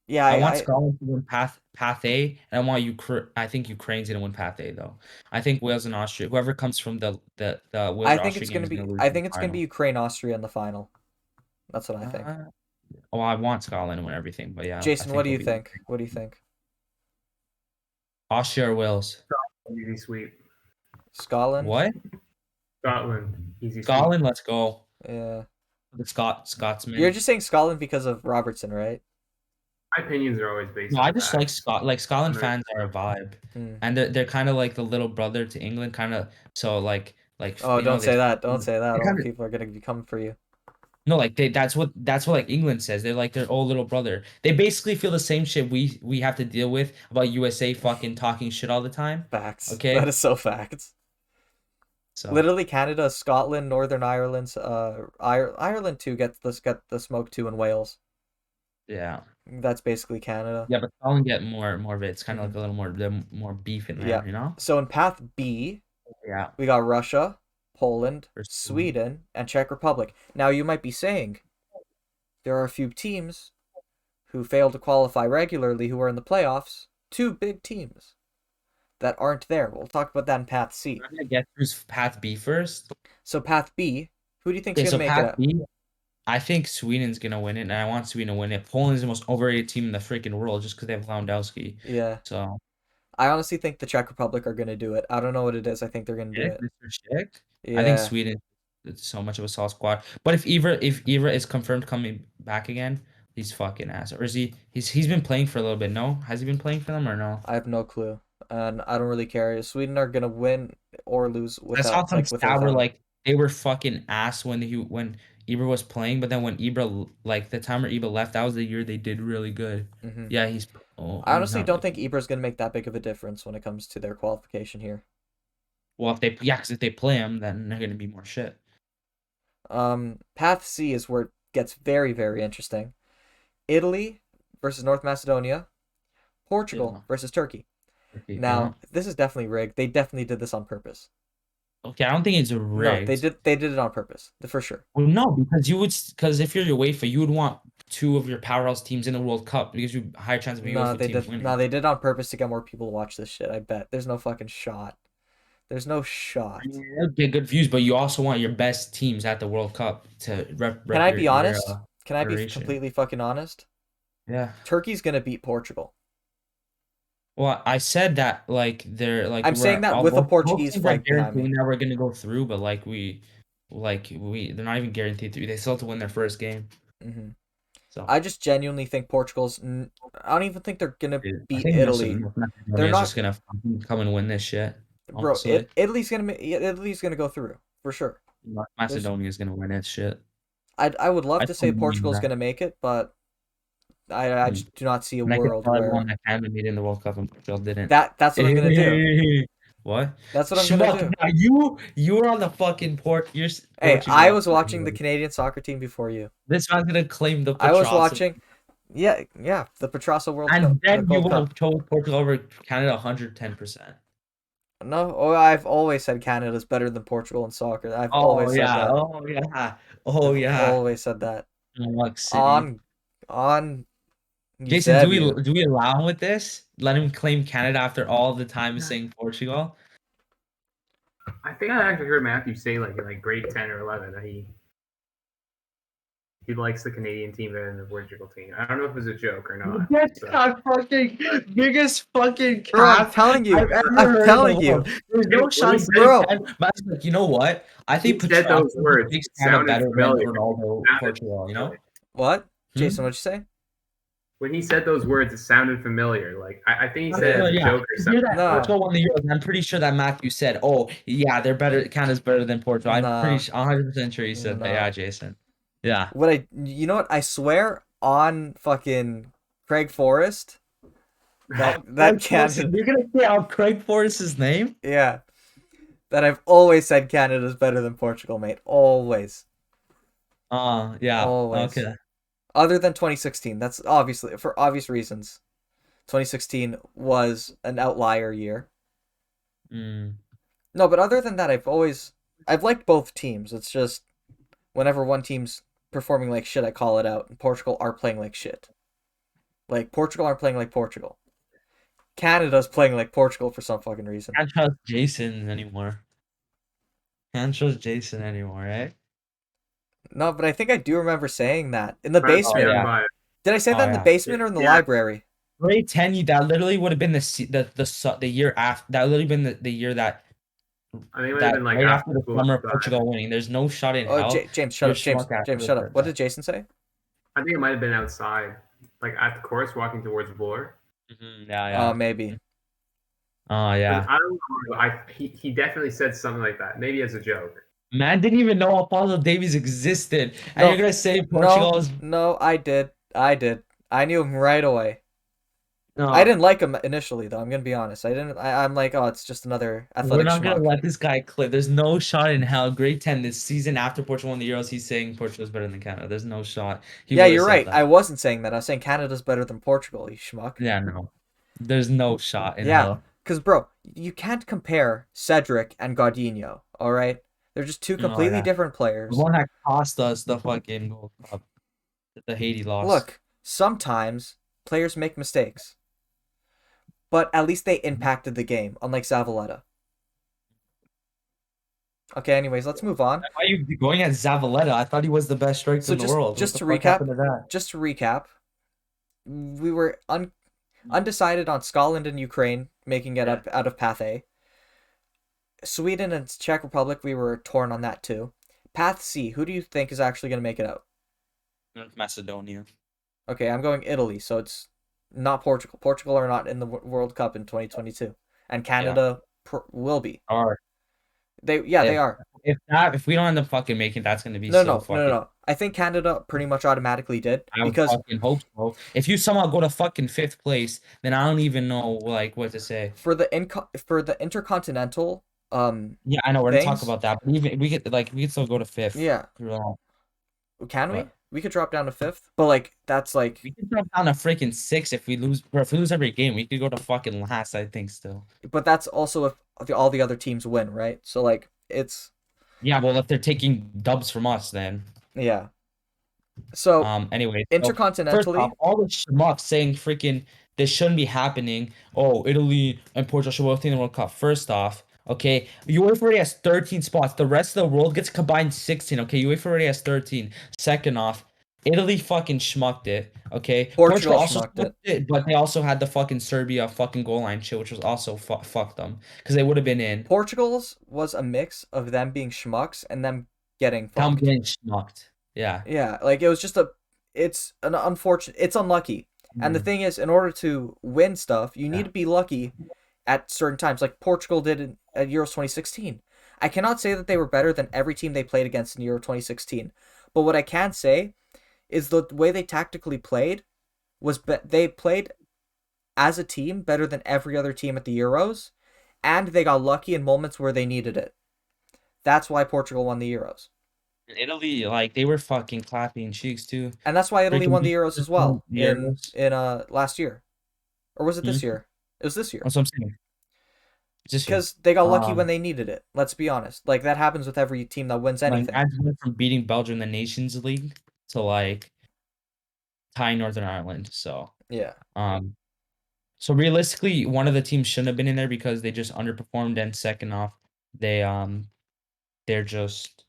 yeah. I want I Scotland to win Path A, and I want Ukraine. I think Ukraine's gonna win Path A though. I think Wales and Austria, whoever comes from the Wales I or think Austria it's game gonna is gonna be. lose I the think it's gonna be final. Ukraine Austria in the final. That's what I think. Uh, well, I want Scotland to win everything, but yeah, I Jason, what think do it'll you be think? What do you think? Austria or Wales. Easy sweep. Scotland? What? Scotland. Easy sweep. Scotland, let's go. Yeah. The You're Scotsman. just saying Scotland because of Robertson, right? My opinions are always based No, I on just like facts. Scotland I'm not- fans are a vibe, Hmm. and they're kind of like the little brother to England, kind of. So Oh, you know don't say they that. Don't say that. they All kind the of people are gonna be coming for you. no like they that's what like England says. They're like their old little brother. They basically feel the same shit we have to deal with about USA fucking talking shit all the time. Facts. That Okay, is so facts. so Literally, Canada, Scotland, Northern Ireland's Ireland too get the smoke too, in Wales. yeah, That's basically Canada. yeah, but Scotland get more of it. It's kind of Hmm. like a little more beef in Yeah. there, you know? So in Path B, Yeah, we got Russia, Poland, for sure. Sweden, and Czech Republic. Now you might be saying there are a few teams who fail to qualify regularly who are in the playoffs. 2 big teams that aren't there. We'll talk about that in Path C. I'm gonna get through Path B first. So Path B, who do you think's Okay, gonna so make it Path out? B. I think Sweden's gonna win it, and I want Sweden to win it. Poland's the most overrated team in the freaking world just because they have Lewandowski. Yeah. So, I honestly think the Czech Republic are gonna do it. I don't know what it is. I think they're gonna do Schick, it. Mr. Schick. I think Yeah. Sweden is so much of a solid squad. But if Ivra is confirmed coming back again, he's fucking ass. Or is he? He's been playing for a little bit. No, has he been playing for them or no? I have no clue. And I don't really care. Sweden are gonna win or lose I saw without some like with or stat where without him. like they were fucking ass when Ibra was playing, but then when Ibra like the time where Ibra left, that was the year they did really good. Hmm. Yeah, I he's honestly not don't really think good. Ibra's gonna make that big of a difference when it comes to their qualification here. Well, because if they play him, then they're gonna be more shit. Path C is where it gets very, very interesting. Italy versus North Macedonia, Portugal Yeah. versus Turkey. Okay, yeah. Now, this is definitely rigged. They definitely did this on purpose. Okay, I don't think it's No, they rigged. did. They did it on purpose, for sure. Well, no, because if you're UEFA, you would want two of your powerhouse teams in the World Cup because you have a higher chance of a No, UEFA they team did. No, winning. they did on purpose to get more people to watch this shit. I bet. There's no fucking shot. There's no shot. I mean, it'll get good views, but you also want your best teams at the World Cup to Can rep I your be honest? Can I be federation. completely fucking honest? Yeah. Turkey's gonna beat Portugal. Well, I said that like they're like I'm saying we're that all with a both Portuguese teams are flag behind me. guaranteeing that we're gonna go through, but like we they're not even guaranteed to. They still have to win their first game. Hmm. So I just genuinely think I don't even think they're gonna dude, I beat think Italy. North They're Macedonia is just not, gonna fucking come and win this shit. bro. Honestly, Italy's gonna go through for sure. North There's, Macedonia is gonna win this shit. I would love I to don't say believe Portugal's that. gonna make it, but I Mm. just do not see a And I could world tell everyone where that Canada made it in the World Cup and Portugal didn't. that's what I'm gonna do. What? That's what I'm gonna Schmuck, do. now you were on the fucking Hey, I Portugal. was watching the Canadian soccer team before you. This man's gonna claim the I was Petrasa. watching, yeah, the Petrasa World Cup, And the then you Gold would Cup. have chose Portugal over Canada 110%. No, oh, I've always said Canada's better than Portugal in soccer. I've Oh always said yeah. that. Oh yeah. Oh I've yeah. always said that. Luck City. On on Jason, Eusebio. do we allow him with this? Let him claim Canada after all the time saying Portugal? I think I actually heard Matthew say like in like grade 10 or 11 that he likes the Canadian team better than the Portugal team. I don't know if it was a joke or not. That's So. not fucking biggest fucking Bro, I'm cap telling you. I've ever I'm heard in the telling you. world. There's no When shot he in said, grade Bro, 10, but I was like, you know what? I he think said those words, makes it Canada sounded better than familiar. Ronaldo, It sounded Portugal, you know? familiar. what? Hmm? Jason, what'd you say? When he said those words, it sounded familiar. Like I think he said it as a Yeah. joke or The year something. that Nah. Portugal won the Euros, I'm pretty sure that Matthew said, "Oh, yeah, they're better. Canada's better than Portugal." I'm pretty Nah. sure, 100% sure he said that. Nah. Yeah, Jason. Yeah. You know what? I swear on fucking Craig Forrest that Craig Forrest, Canada, you're gonna say out Craig Forrest's name? yeah, that I've always said Canada's better than Portugal, mate. Always. Yeah. Always. Okay. Other than 2016. That's obviously for obvious reasons. 2016 was an outlier year. Mm. No, but other than that, I've liked both teams. It's just whenever one team's performing like shit, I call it out. And Portugal are playing like shit. Like Portugal aren't playing like Portugal. Canada's playing like Portugal for some fucking reason. Can't trust Jason anymore. Can't trust Jason anymore, eh? No, but I think I do remember saying that in the Trying to be basement. Yeah. unbiased. Did I say Oh that in the yeah. basement or in the Yeah. library? Grade 10, that literally would have been the year after. That literally been the year that I think it might have been like right after after the school. summer of Portugal winning. There's no shot in Oh, hell. James, shut Your up. James, schmuck ass James, would have shut up. said What that. did Jason say? I think it might have been outside, like at the course, walking towards Bloor. Yeah. Maybe. Oh But yeah. I don't know. He definitely said something like that, maybe as a joke. Man didn't even know Alfonso Davies existed, and you're No, gonna say no, Portugal is no. I did. I did. I knew him right away. I no. didn't like him initially, though. I'm gonna be honest. I didn't. I'm like, oh, it's just another We're athletic not gonna schmuck. let this guy clip. There's no shot in hell. Grade 10 this season after Portugal won the Euros, he's saying Portugal's better than Canada. There's no shot. He Yeah, would have you're said right. that. I wasn't saying that. I was saying Canada's better than Portugal. You schmuck. Yeah, no. There's no shot in Yeah, hell. because bro, you can't compare Cedric and Gaudinho. All right, they're just two Oh completely yeah. different The players. one that cost us the fucking Gold Cup. The Haiti loss. Look, sometimes players make mistakes, but at least they impacted the game, unlike Zavaleta. Okay, anyways, let's move on. Why are you going at Zavaleta? I thought he was the best striker So in the world. What just the to fuck recap, happened to that? we were undecided on Scotland and Ukraine making it Yeah. up out of Path A. Sweden and Czech Republic, we were torn on that too. Path C, who do you think is actually going to make it out? Macedonia. Okay, I'm going Italy, so it's not Portugal. Portugal are not in the World Cup in 2022, and Canada will be. Or They if are. if we don't end up fucking making, that's gonna be No, so no, no, no, fucking. no. I think Canada pretty much automatically did I would because fucking hope so. If you somehow go to fucking fifth place, then I don't even know like what to say. for the intercontinental Yeah, I know we're gonna talk things, about that, but even we could still go to fifth. yeah, can we? But We could drop down to fifth, but like that's like, we could drop down to freaking six if we lose. Bro, if we lose every game, we could go to fucking last. I think still. but that's also if all the other teams win, right? So like it's Yeah, well, if they're taking dubs from us, then. yeah. So Anyway, so first off, intercontinentally, all the schmucks saying freaking this shouldn't be happening. Oh, Italy and Portugal should both in the World Cup. First off, okay, UEFA already has 13 spots. The rest of the world gets combined 16. Okay, UEFA already has 13. Second off, Italy fucking schmucked it. Okay, Portugal Portugal also schmucked schmucked it. it, but they also had the fucking Serbia fucking goal line shit, which was also fucked them because they would have been in. Portugal's was a mix of them being schmucks and them getting Them fucked. getting schmucked. Yeah. Yeah, like it was just it's an unfortunate, it's unlucky. And the Mm. thing is, in order to win stuff, you need Yeah. to be lucky at certain times, like Portugal did at Euros 2016. I cannot say that they were better than every team they played against in Euro 2016, but what I can say is the way they tactically played was they played as a team better than every other team at the Euros, and they got lucky in moments where they needed it. That's why Portugal won the Euros. Italy, like they were fucking clapping cheeks too. And that's why Italy Freaking won the Euros as well the Euros. in last year. Or was it Hmm? this year? It was this year. That's what I'm saying. Position. Because they got lucky when Um, they needed it. Let's be honest. Like that happens with every team that wins like anything. imagine went from beating Belgium in the Nations League to like tying Northern Ireland. So, Yeah. um, so realistically, one of the teams shouldn't have been in there because they just underperformed. And second off, they they're just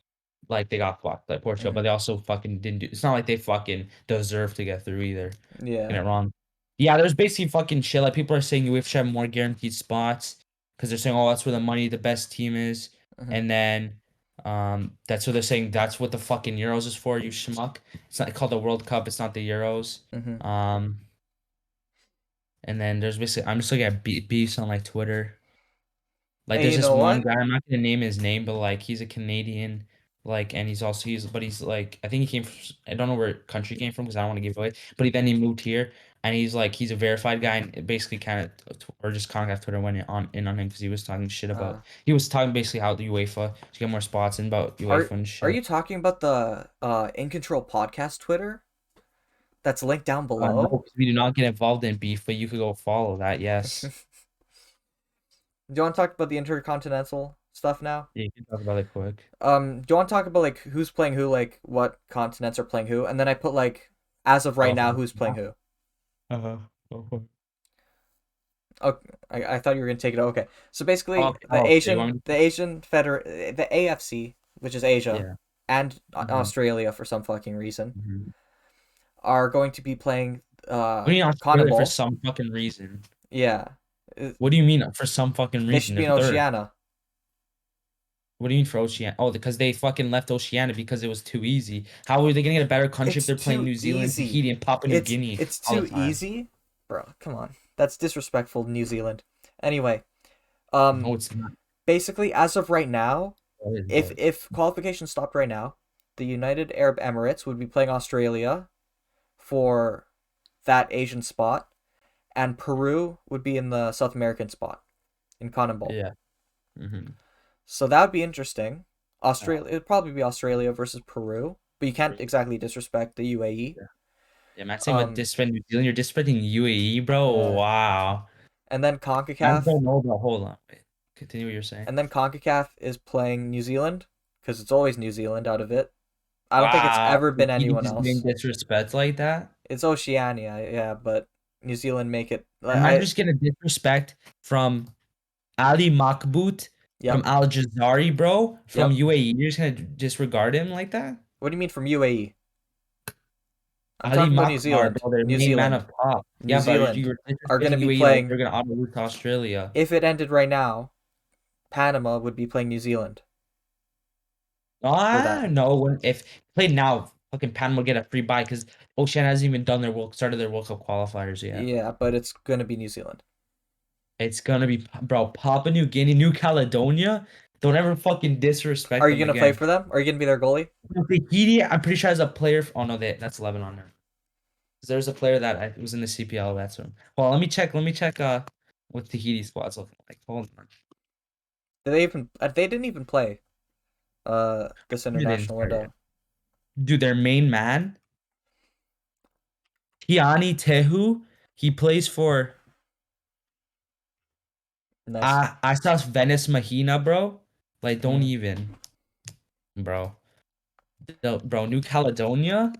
like they got fucked like Portugal, but Hmm. they also fucking didn't do. It's not like they fucking deserve to get through either. Get Yeah. it wrong. Yeah, there's basically fucking shit. Like people are saying UEFA should have more guaranteed spots because they're saying, oh, that's where the money, the best team is, Hmm. and then that's what they're saying. That's what the fucking Euros is for. You schmuck. It's not called the World Cup. It's not the Euros. Hmm. Um, and then there's basically I'm just looking at beefs on like Twitter. Like And there's you this know one what? guy, I'm not gonna name his name, but like he's a Canadian, like, and he's like I think he came from, I don't know where country he came from because I don't want to give it away, but he moved here and he's a verified guy and it basically kind of or just contact Twitter went in on him because he was talking shit about Uh, he was talking basically how the UEFA to get more spots and about UEFA are and are shit. you talking about the InControl podcast Twitter that's linked down No, below? 'cause we do not get involved in beef, but you could go follow that. Yes, Do you want to talk about the intercontinental stuff now? yeah, you can talk about it quick. Do you want to talk about like who's playing who, like what continents are playing who, and then I put like as of right Oh, now who's playing who. uh-huh. Oh, Oh, I thought you were gonna take it. Okay, so basically you want me The Asian the AFC, which is Asia, Yeah. and Mhm. Australia for some fucking reason, Mhm. are going to be playing What do you mean Australia for CONMEBOL. some fucking reason? Yeah, Uh, What do you mean for some fucking they reason? should They're be in third. Oceania. What do you mean for Oceania? Oh, because they fucking left Oceania because it was too easy. How are they gonna get a better country if It's they're playing too New Zealand, easy. Tahiti, and Papua New Guinea It's all too the time? easy, bro. Come on, that's disrespectful to New Zealand. Anyway, No, um, it's not. basically as of right now, That is if bullshit. qualification stopped right now, the United Arab Emirates would be playing Australia for that Asian spot, and Peru would be in the South American spot in CONMEBOL. Yeah. Mm-hmm. So that would be interesting. Oh, Australia, it'd probably be Australia versus Peru, but you can't great. exactly disrespect the UAE. Yeah. Yeah, man. Same with Um, disrespecting New Zealand. You're disrespecting UAE, bro. yeah, Wow. and then I CONCACAF, don't know about. Hold on. Wait. Continue what you're saying. is playing New Zealand because it's always New Zealand out of it. I don't think it's Wow. ever been You anyone just getting else. disrespect like that? It's Oceania, yeah, but New Zealand make it. Imagine I just getting disrespect from Ali Makbout from Yep, Al Jazari, bro, from yep. UAE. You're just gonna disregard him like that? What do you mean from UAE? I'm Ali talking about New Makbar, Zealand. bro, their New main man Zealand. of top. New Yeah, but Zealand you're are going to disrespecting be UAE like they're playing. gonna auto lose to Australia. If it ended right now, Panama would be playing New Zealand for Ah, that. no. If played now, fucking Panama will get a free bye because Oceania hasn't even done their started their World Cup qualifiers yet. Yeah, but it's going to be New Zealand. It's gonna be, bro, Papua New Guinea, New Caledonia. Don't ever fucking Are disrespect you them going to play again. for them? Are you going to be their goalie? Tahiti, I'm pretty sure has a player. Oh no, that's Lebanon now. 'Cause there's a player that was in the CPL. That's him. Well, let me check. Let me check. What Tahiti squad's looking like. Hold on. Did they even? They didn't even play. This Who did international insert it? window. Dude, their main man, Tiani Tehu. He plays for Nice. I saw Venice Mahina, bro. Like, don't Hmm. even, bro. Bro, New Caledonia.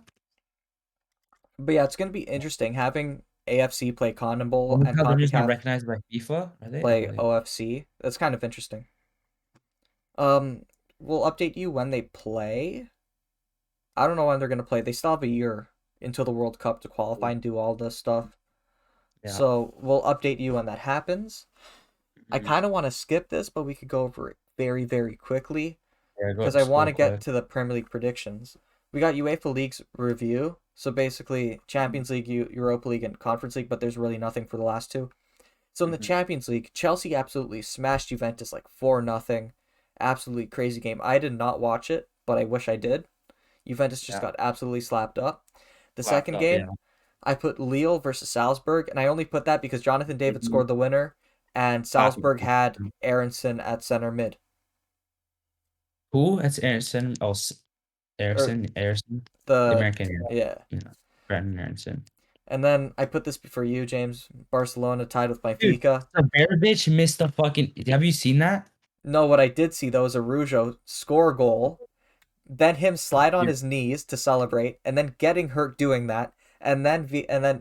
But yeah, it's going to be interesting having AFC play Oh, CONMEBOL New and Caledonia's not CONCACAF recognized by FIFA, are they? play Oh, they. OFC. That's kind of interesting. Um, we'll update you when they play. I don't know when they're gonna play. They still have a year until the World Cup to qualify and do all this stuff. Yeah. So we'll update you when that happens. I Mhm. kind of want to skip this, but we could go over it very, very quickly Yeah, because I just want go to get quick. to the Premier League predictions. We got UEFA League's review. So basically, Champions League, Europa League, and Conference League, but there's really nothing for the last two. So in the Mhm. Champions League, Chelsea absolutely smashed Juventus like 4-0. Absolutely crazy game. I did not watch it, but I wish I did. Juventus just Yeah. got absolutely slapped up. The Slapped second up. Yeah. game, I put Lille versus Salzburg, and I only put that because Jonathan David Mhm. scored the winner, and Happy. Salzburg had Aronson at center mid. Who? That's Aronson. Or Aronson. The the American. yeah. Yeah. Brandon Aronson. And then I put this for you, James. Barcelona tied with Dude, Benfica. Severovic missed the fucking. Have you seen that? No, what I did see though is Arujo score a goal, then him slide on Dude, his knees to celebrate, and then getting hurt doing that, and then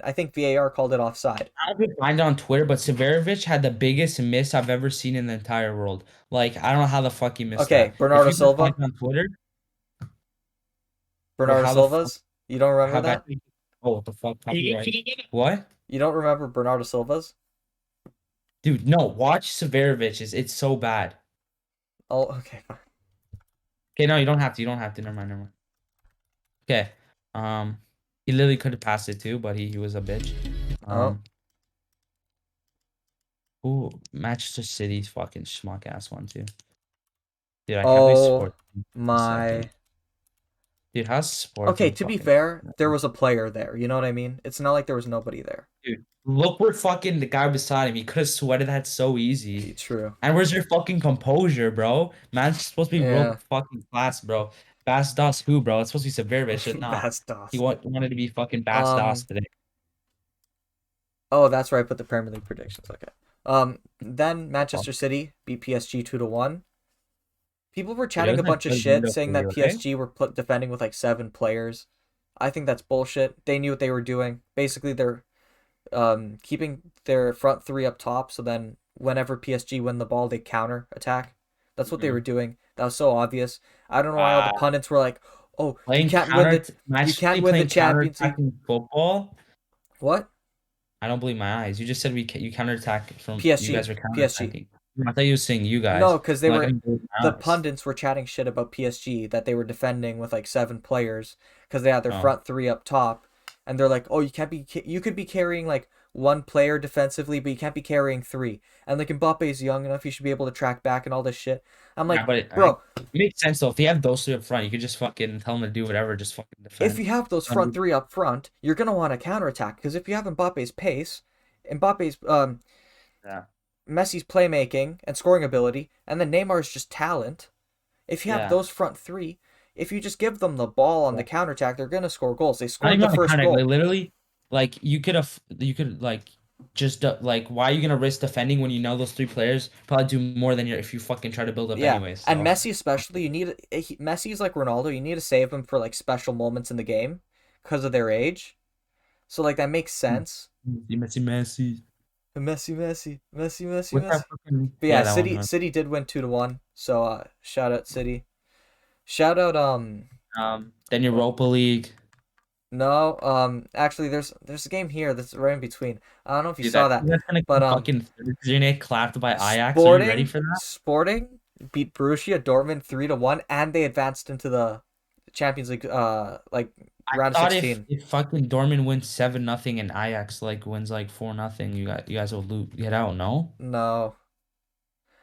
I think VAR called it offside. I don't know if you find it on Twitter, but Severovic had the biggest miss I've ever seen in the entire world. Like, I don't know how the fuck he missed Okay, that. If Bernardo you can find Silva, it on Twitter, bro, Bernardo how the fuck, Silva's. You don't remember how bad? that? Oh, what the fuck, copyright? What? You don't remember Bernardo Silva's? Dude, no, watch Severovic's. It's so bad. Oh, okay, fine. Okay, no, you don't have to. You don't have to. Never mind, never mind. Okay. He literally could have passed it too, but he was a bitch. Oh, Um, Ooh, Manchester City's fucking schmuck ass one too. Dude, I can't believe oh sport second. my. Dude, how's Okay, Sporting to be fucking fair, there was a player there. You know what I mean? It's not like there was nobody there. dude? Look where fucking the guy beside him. He could have sweated that so easy. True. And where's your fucking composure, bro? Man's supposed to be Yeah. world fucking class, bro. Bass Das who, bro? It's supposed to be Severovic. Shit, nah. Best He DOS. wanted to be fucking Bass Das Um. today. Oh, that's where I put the Premier League predictions. Okay. Then Well, Manchester City beat PSG 2-1. People were dude, it chatting a wasn't a bunch of good shit window saying for that you, okay? PSG were defending with like 7 players. I think that's bullshit. They knew what they were doing. Basically, they're keeping their front three up top, so then whenever PSG win the ball, they counter attack. That's what they were Mm-hmm. doing. That was so obvious. I don't know why all the pundits were like, "Oh, Playing counter, you Manchester can't City win the playing Champions League." counter-attacking football. What? I don't believe my eyes. You just said you counterattack from you PSG, guys are PSG. counterattacking. I thought you were saying you No, guys. because I'm not gonna believe the my eyes. pundits were chatting shit about PSG that they were defending with like 7 players because they had their Oh, front three up top, and they're like, "Oh, you could be carrying like 1 player defensively, but you can't be carrying three." And like Mbappe's young enough, he should be able to track back and all this shit. I'm yeah, like, but bro, it makes sense though. If you have those three up front, you could just fucking tell them to do whatever. Just fucking if defend. you have those front three up front, you're gonna want to counterattack because if you have Mbappe's pace, Mbappe's Yeah, Messi's playmaking and scoring ability, and then Neymar's just talent. If you have yeah. those front three, if you just give them the ball on Yeah. the counterattack, they're gonna score goals. They Not scored even the on the first counter. Like goal. literally, like you could like just like why are you gonna risk defending when you know those three players probably do more than you if you fucking try to build up Yeah, anyways. and So Messi especially, Messi's like Ronaldo. You need to save him for like special moments in the game because of their age. So like that makes sense. Messi. Messi, What's that Messi. fucking But yeah, yeah that one. City did win 2-1. So shout out City. Shout out Then what? Europa League. No, actually there's a game here that's right in between. I don't know if you Dude, saw that that, that's gonna but fucking Thursday clapped by Ajax. Are you ready for that? Sporting beat Borussia Dortmund 3-1, and they advanced into the Champions League like I round of thought if 16. if fucking Dortmund wins 7-0 and Ajax like wins like 4-0, you guys will get out. No, No,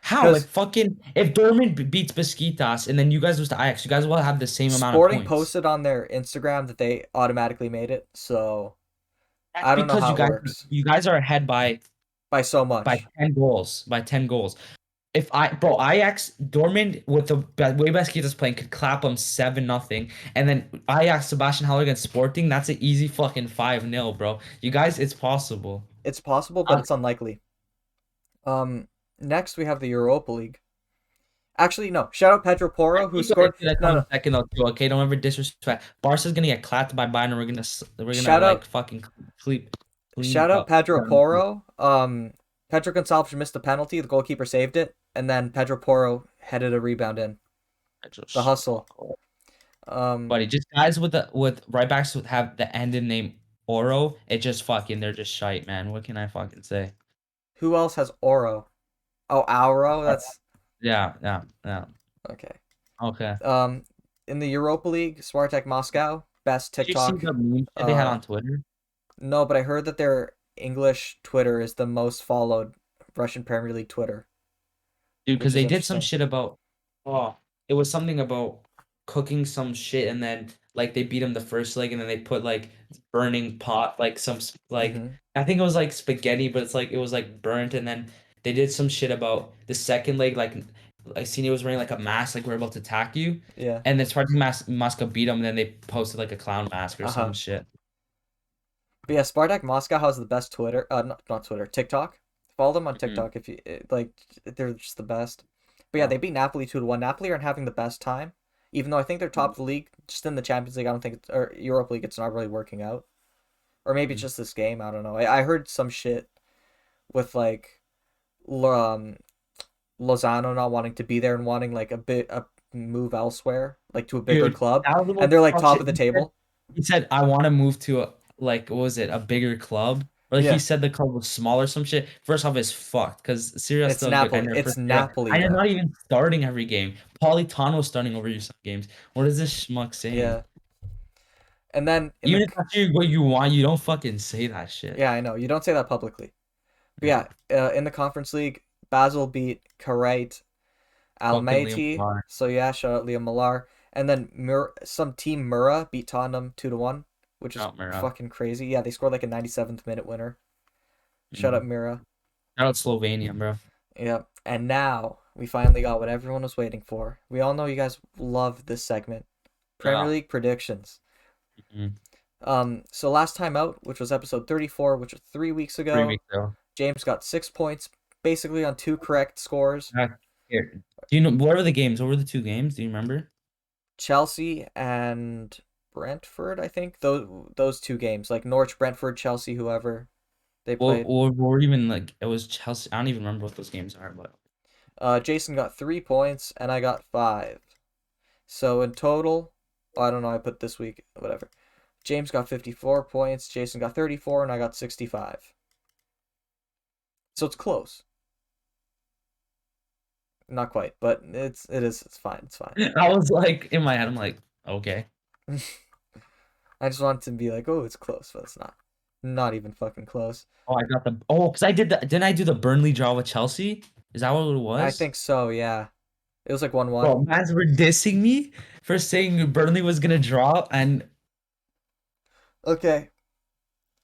how because if Dortmund beats Besiktas and then you guys lose to Ajax, you guys will have the same amount of Sporting points. posted on their Instagram that they automatically made it. So That's I don't know because how it works you guys are ahead by so by much. 10 goals. By 10 goals. If Ajax Dortmund with the way Besiktas playing could clap them 7-0, and then Ajax Sebastian Haller against Sporting, that's an easy fucking 5-0, bro. You guys, it's possible. It's possible, but Uh, it's unlikely. Um, Next we have the Europa League. Actually, no. Shout out Pedro Porro who you go scored. into that No, comment no. second though too. Okay, don't ever disrespect. Barca's gonna get clapped by Bayern. And we're gonna Shout like out fucking sleep clean Shout out up. Pedro Porro. Pedro Gonçalves missed a penalty. The goalkeeper saved it, and then Pedro Porro headed a rebound in. The Just hustle. buddy, just guys with right backs would have the end in name Oro. It just fucking they're just shite, man. What can I fucking say? Who else has Oro? Oh, Auro. That's Yeah, yeah, yeah. okay. Okay. Um, in the Europa League, Spartak Moscow, best Did you see TikTok. the meme shit they had on Twitter? No, but I heard that their English Twitter is the most followed Russian Premier League Twitter, Dude, which because is they did some interesting. shit about oh, it was something about cooking some shit and then like they beat him the first leg and then they put like burning pot like like Mm-hmm. I think it was like spaghetti, but it's like it was like burnt and then they did some shit about the second leg like I seen it was wearing like a mask like we're about to attack you Yeah. and then Spartak Moscow beat him and then they posted like a clown mask or some Uh-huh. shit. But yeah, Spartak Moscow has the best Twitter. Not Twitter, TikTok. Follow them on Mhm. TikTok if you like. They're just the best. But yeah, Yeah. they beat Napoli 2-1. Napoli aren't having the best time, even though I think they're top of the league. Just in the Champions League, I don't think or Europa League, it's not really working out. Or maybe it's Mhm. just this game. I don't know. I heard some shit with like um Lozano not wanting to be there and wanting like a move elsewhere, like to a bigger Dude, club, that was the and most they're like fuck top shit. of the table. He said, I want to move to a, like, what was it, a bigger club? Or like he Yeah, said the club was small or some shit. First off, it's fucked because Syria's it's still good. And Napoli. their It's first year. Napoli And they're though. not even starting every game. Politano's starting over you some games. What is this schmuck saying? Yeah, and then in Even the if that's what you want, you don't fucking say that shit. yeah, I know you don't say that publicly. But Yeah. yeah, in the Conference League, Basel beat Kuwait Fucking Liam Almaty. Lamar. So yeah, shout out Liam Millar. And then some team Mura beat Tottenham 2-1, which is Out Mira. fucking crazy. Yeah, they scored like a 97th minute winner. Shout out Mhm. Mira. Shout out Slovenia, bro. Yep. And now we finally got what everyone was waiting for. We all know you guys love this segment. Premier Yeah. League predictions. Mhm. So last time out, which was episode 34, which was 3 weeks 3 weeks ago, ago. James got 6 points, basically on two correct scores. Here. Do you know what were the games? What were the two games? Do you remember? Chelsea and Brentford, I think. Those two games, like Norwich, Brentford, Chelsea, whoever they played. Or even like it was Chelsea. I don't even remember what those games are, but Jason got 3 points and I got five. So in total, I don't know, I put this week, whatever. James got 54 points, Jason got 34, and I got 65. So it's close. Not quite, but it's fine. It's fine. I was like in my head, I'm like, okay. I just wanted to be like, oh, it's close, but it's not. Not even fucking close. Oh, I got the because I did the didn't I do the Burnley draw with Chelsea? Is that what it I was? think so, yeah. It was like 1-1. Bro, mans were dissing me for saying Burnley was gonna draw, and Okay.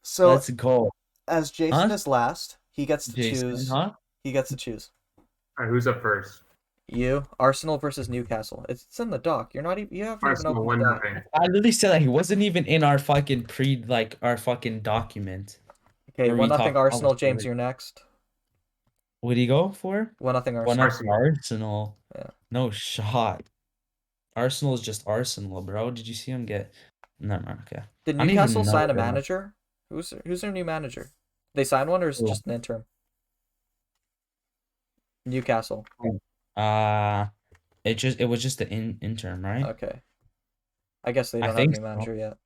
So let's go. as Jason Huh? is last, he gets to Jason, choose. huh? He gets to choose. All right, who's up first? You, Arsenal versus Newcastle. It's in the doc. You're not even. You haven't even Arsenal opened the one doc. nothing. I literally said that he wasn't even in our fucking like our fucking document Okay, where one we nothing talk all the Arsenal. James, story. you're next. What did he go for? 1-0 One Arsenal. up Arsenal. Yeah. No shot. Arsenal is just Arsenal, bro. Did you see him get? No, no, okay. Did I don't Newcastle even know, sign a bro. manager? Who's their new manager? They sign one or is it just an interim? Newcastle. Uh, it was just the interim, right? Okay. I guess they I don't have a think new so. manager yet.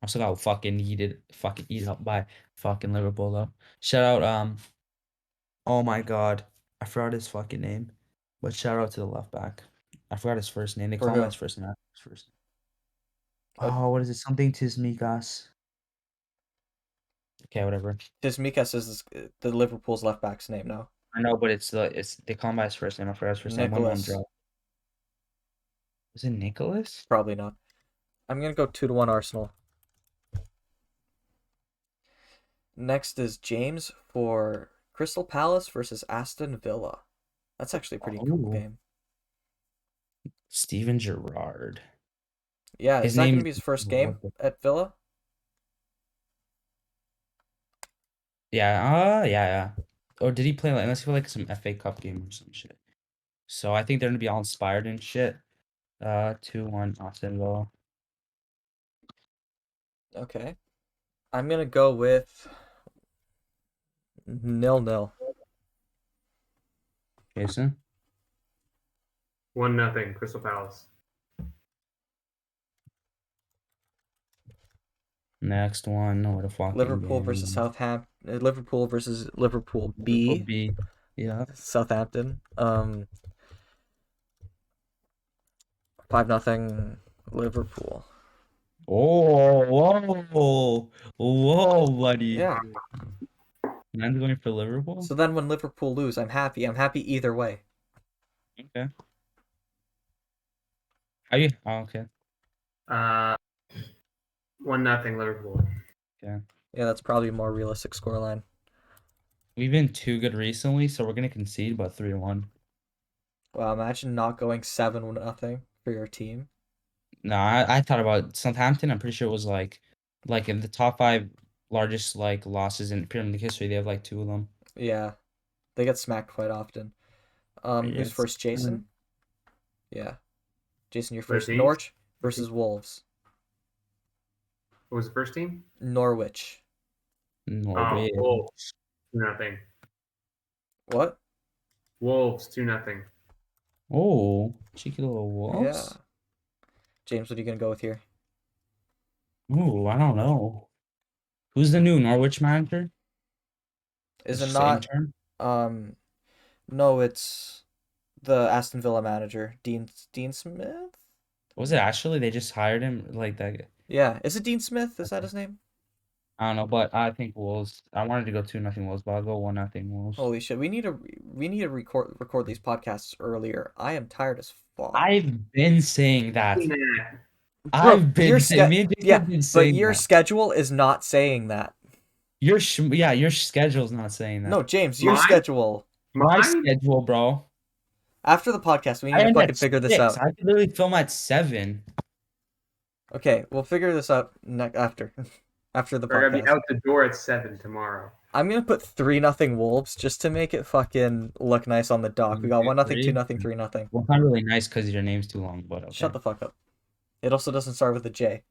I still got fucking eat up by fucking Liverpool though. Shout out, oh my god, I forgot his fucking name, but shout out to the left back. I forgot his first name. They For call him by who? his first name. His first. Uh, Oh, what is it? Something Tismikas. Okay, whatever. Tsimikas is the Liverpool's left back's name now. I know, but it's they call him by his first name. I forgot his first name. 1-1 Nicholas. draw. Was it Nicholas? Probably not. I'm gonna go 2-1 Arsenal. Next is James for Crystal Palace versus Aston Villa. That's actually a pretty cool Oh, game. Steven Gerrard. Yeah, His is that gonna name. be his first game at Villa? Yeah, yeah, yeah. Or did he play like unless he played like some FA Cup game or some shit. So I think they're gonna be all inspired and shit. 2-1 Aston Villa. Okay. I'm gonna go with 0-0. Jason. 1-0 Crystal Palace. Next one. What a fucking Liverpool versus game. Southampton. Liverpool versus Liverpool Liverpool B. B. Yeah. Southampton. 5-0 Liverpool. Oh, whoa, whoa, buddy. Yeah. Man's going for Liverpool. So then when Liverpool lose, I'm happy. I'm happy either way. Okay. Are you? Oh, okay. 1-0 Liverpool. Okay. Yeah, that's probably a more realistic scoreline. We've been too good recently, so we're gonna concede about 3-1. Wow, imagine not going 7-0 for your team. No, I thought about Southampton. I'm pretty sure it was like in the top five largest like losses in Premier League history. They have like 2 of them. Yeah, they get smacked quite often. Yeah, Who's it's first? Jason? Yeah. Jason, you're Their first. teams? Norwich versus Wolves. What was the first team? Norwich. Oh, Norway. Wolves 2-0. What? Wolves 2-0. Oh, cheeky little Yeah. wolves. James, what are you gonna go with here? Ooh, I don't know. Who's the new Norwich manager? Is Let's it just say not? intern. No, it's the Aston Villa manager, Dean Smith. Was it actually? They just hired him like that. Yeah, is it Dean Smith? Is that Okay. his name? I don't know, but I think Wolves. I wanted to go 2-0 Wolves, but I'll go 1-0 Wolves. Holy shit, we need to record these podcasts earlier. I am tired as fuck. I've been saying that. Yeah. Bro, I've been saying. Me and Jason yeah, have been but saying your that. schedule is not saying that. Yeah, your schedule's not saying No, that. James, your Mine? schedule. My Mine? schedule, bro. After the podcast, we need I to end fucking at figure this 6. out. I could literally film at 7. Okay, we'll figure this out after after the I gotta be podcast. out the door at 7 tomorrow. I'm gonna put 3-0 Wolves just to make it fucking look nice on the dock. We got 1-0, 2-0, 3-0. Well, it's not really nice because your name's too long, but okay. Shut the fuck up. It also doesn't start with a J.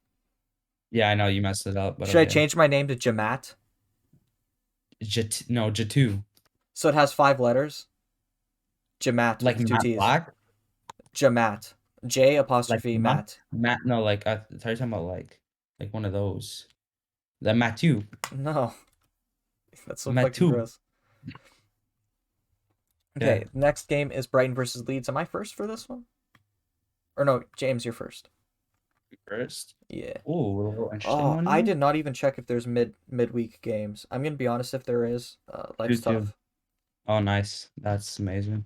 Yeah, I know you messed it up, but Should I okay. change my name to Jamat? No, Jatu. So it has 5 letters. Jamat Like with 2 Matt T's. Black? Jamat. J Like apostrophe Matt? Matt. Matt, no, like, I thought you were talking about like one of those. The Matthew. No. That's so fucking Matthew. gross. Okay, next game is Brighton versus Leeds. Am I first for this one? Or no, James, you're first. First. Yeah. Ooh, a little interesting Oh, one I here. did not even check if there's midweek games. I'm gonna be honest, if there is, life's Two. tough. Oh, nice. That's amazing.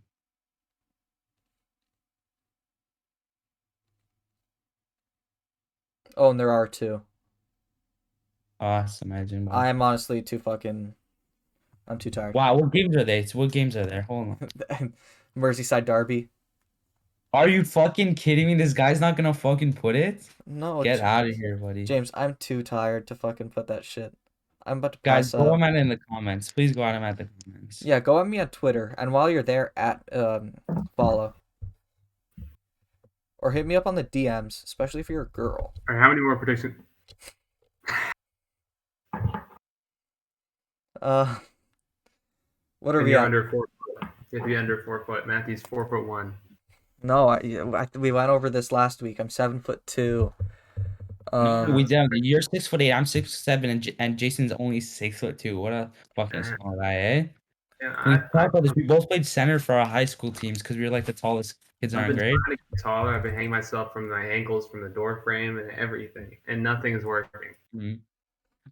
Oh, and there are 2. Oh, that's amazing, bro. I'm honestly I'm too tired. Wow, what games are they? What games are there? Hold on. Merseyside Derby. Are you fucking kidding me? This guy's not gonna fucking put it? No, Get out of here, buddy. James, I'm too tired to fucking put that shit. I'm about to Guys, pass go out. at it in the comments. Please go at him at the comments. Yeah, go at me on Twitter, and while you're there, follow. Or hit me up on the DMs, especially if you're a girl. All right, how many more predictions? What are And we you're at? under 4 foot. You have to be under 4 foot. Matthew's 4'1". No, we went over this last week. I'm 7'2". No, we did. You're 6'8". I'm 6'7", and Jason's only 6'2". What a fucking small guy, eh? Yeah, We talked about this. We both played center for our high school teams because we were like the tallest kids in I've our been grade. trying to get taller. I've been hanging myself from my ankles, from the door frame, and everything, and nothing is working. Mhm.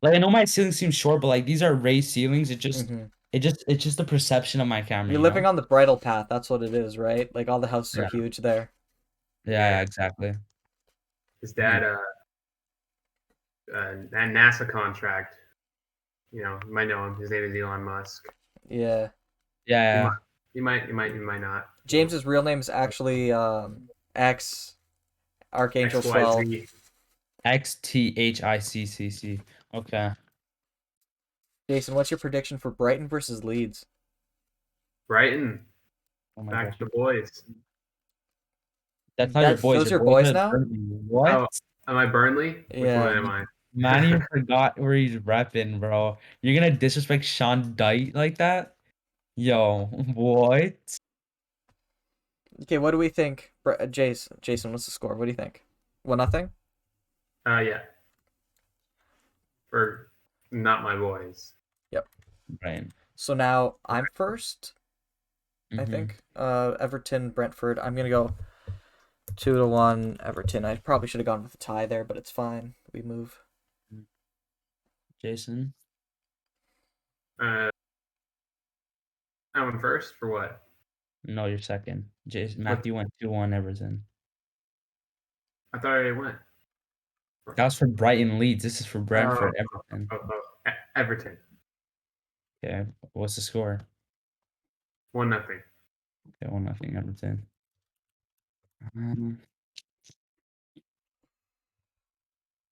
Like I know my ceilings seem short, but like these are raised ceilings. Mhm. It's just the perception of my camera. You're You living know? on the bridle path. That's what it is, right? Like all the houses are Yeah. huge there. Yeah, exactly. His dad, that NASA contract. You know, you might know him. His name is Elon Musk. Yeah. Yeah. You might not. James's real name is actually X Archangel 12. XYZ. XTHICCC. Okay. Jason, what's your prediction for Brighton versus Leeds? Brighton. Oh my Back gosh. to the boys. That's not your boys. Those your boys are now? Burnley. What? Oh, am I Burnley? Which Yeah. one am I? Man, you forgot where he's repping, bro. You're gonna disrespect Sean Dyche like that? Yo, what? Okay, what do we think? Jason, what's the score? What do you think? 1-0? Yeah. For not my boys. Yep. Right. So now I'm first, I Mhm. think. Everton, Brentford. I'm gonna go 2-1 Everton. I probably should have gone with a tie there, but it's fine. We move. Jason. I went first for what? No, you're second. Matthew went 2-1 Everton. I thought I already went. That was for Brighton Leeds. This is for Brentford Everton. Everton. Okay. What's the score? 1-0. Okay, 1-0 Everton.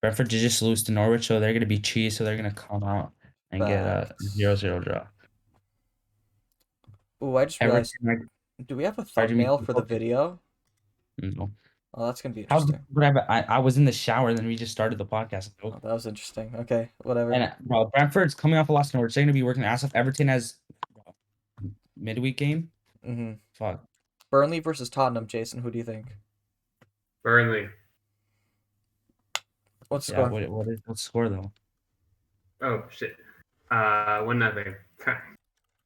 Brentford just lose to Norwich, so they're gonna be cheese. So they're gonna come out and get a Facts. 0-0 draw. Ooh, I just Everton, realized, do we have a Argentina. thumbnail for the video? No. Oh, that's gonna be How's interesting. whatever? I was in the shower, then we just started the podcast. Oh, that was interesting. Okay, whatever. And bro, Brentford's coming off a loss to Norwich. They're gonna be working ass off. Everton has midweek game. Mm-hmm. Fuck. Burnley versus Tottenham, Jason. Who do you think? Burnley. What's the Yeah. score? What's the score though? Oh shit. 1-0.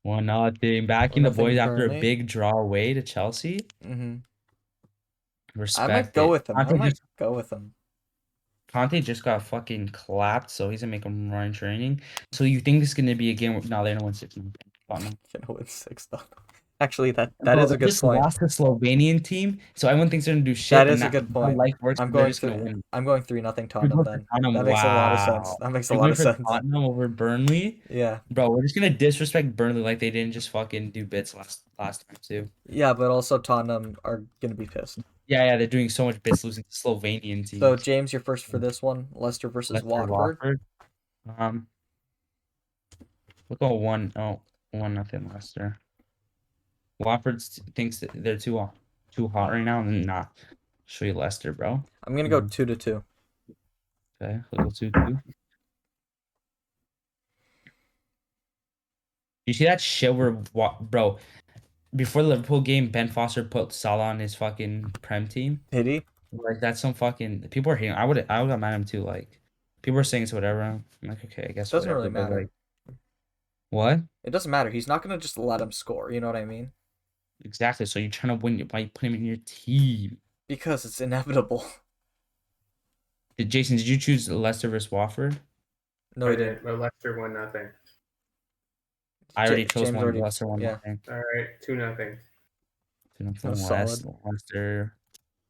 1-0. Backing the 1-0 boys after a Burnley. big draw away to Chelsea. Mm-hmm. I might Respect go it. with him. I might go with him. Conte just got fucking clapped, so he's gonna make him run training. So you think this is gonna be a game? No, they're gonna win 6-0. Gonna win 6-0. Actually, that Bro, is a they good just point. lost the Slovenian team, so everyone thinks they're gonna do shit. That but is a good how point. life works. I'm They're going just gonna through. win. I'm going 3-0 You're Tottenham going for then. Tottenham. That makes a lot of sense. Wow. That makes a You're lot going of for sense. Tottenham over Burnley, Yeah. bro. We're just gonna disrespect Burnley like they didn't just fucking do bits last time too. Yeah, but also Tottenham are gonna be pissed. Yeah, they're doing so much bits losing to Slovenian teams. So James, you're first for this one. Leicester versus Leicester, Watford. Look at 1-0 Leicester. Watford thinks that they're too hot right now, and nah. Show you Leicester, bro. I'm gonna go 2-2. Okay, we'll go 2-2. You see that shit where, bro, before the Liverpool game, Ben Foster put Salah on his fucking Prem team. Did he? Like, that's some fucking, people are hating. I would have got mad at him too. Like, people are saying it's whatever. I'm like, okay, I guess Doesn't whatever. really But matter. like, what? It doesn't matter. He's not gonna just let him score. You know what I mean? Exactly. So you're trying to win by putting him in your team. Because it's inevitable. Jason, did you choose Leicester versus Watford? No, he didn't. But Leicester 1-0. I already chose James one. already. Leicester won. Yeah. All right, 2-0. Solid. Leicester.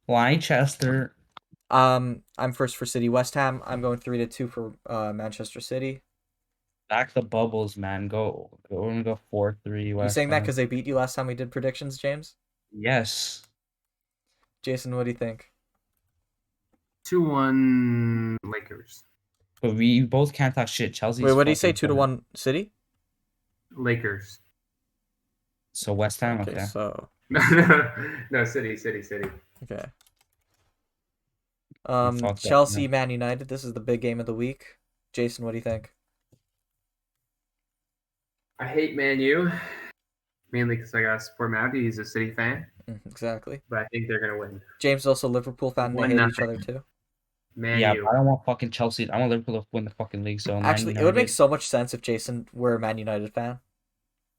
Leicester. I'm first for City. West Ham. I'm going 3-2 for Manchester City. Back the bubbles, man. We're gonna go 4-3. You saying that because they beat you last time we did predictions, James? Yes. Jason, what do you think? 2-1 Lakers. But we both can't talk shit. Chelsea's. Wait, what did he say? fucking 2-1 City? Lakers. So West Ham. Okay, Okay. so No, City. okay. fucked up, Chelsea, no. Man United. This is the big game of the week. Jason, what do you think? I hate Man U, mainly because I got to support Matty. He's a City fan, Exactly. but I think they're gonna win. James is also a Liverpool fan. They hate each 1-0. other too. Man Yeah, U. but I don't want fucking Chelsea. I want Liverpool to win the fucking league. So Actually, it would make so much sense if Jason were a Man United fan.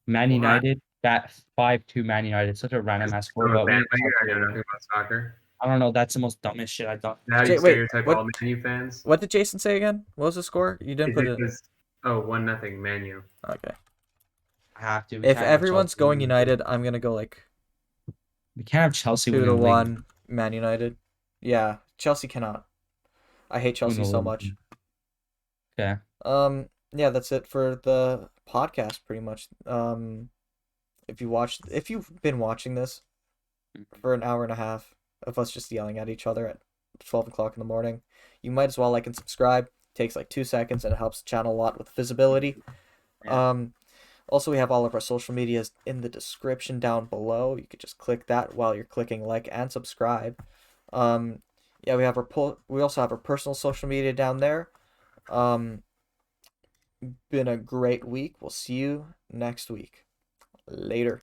Man Why? United. That 5-2 Man United. Such a random ass score. I'm a But bandwagon. I know nothing about soccer. I don't know. That's the most dumbest shit I thought. Now Jay, you wait, stereotype what- all Man U fans. What did Jason say again? What was the score? You didn't Is put it it. 'cause- Oh, 1-0 Man U. Okay. I have to. If everyone's going United, I'm gonna go like we can't have Chelsea 2-1 Man United. Yeah, Chelsea cannot. I hate Chelsea so much. Okay. Yeah, that's it for the podcast pretty much. If you've been watching this for an hour and a half of us just yelling at each other at 12 o'clock in the morning, you might as well like and subscribe. It takes like 2 seconds and it helps the channel a lot with visibility. Yeah. Also, we have all of our social medias in the description down below. You could just click that while you're clicking like and subscribe. Yeah, we also have our personal social media down there. Been a great week. We'll see you next week. Later.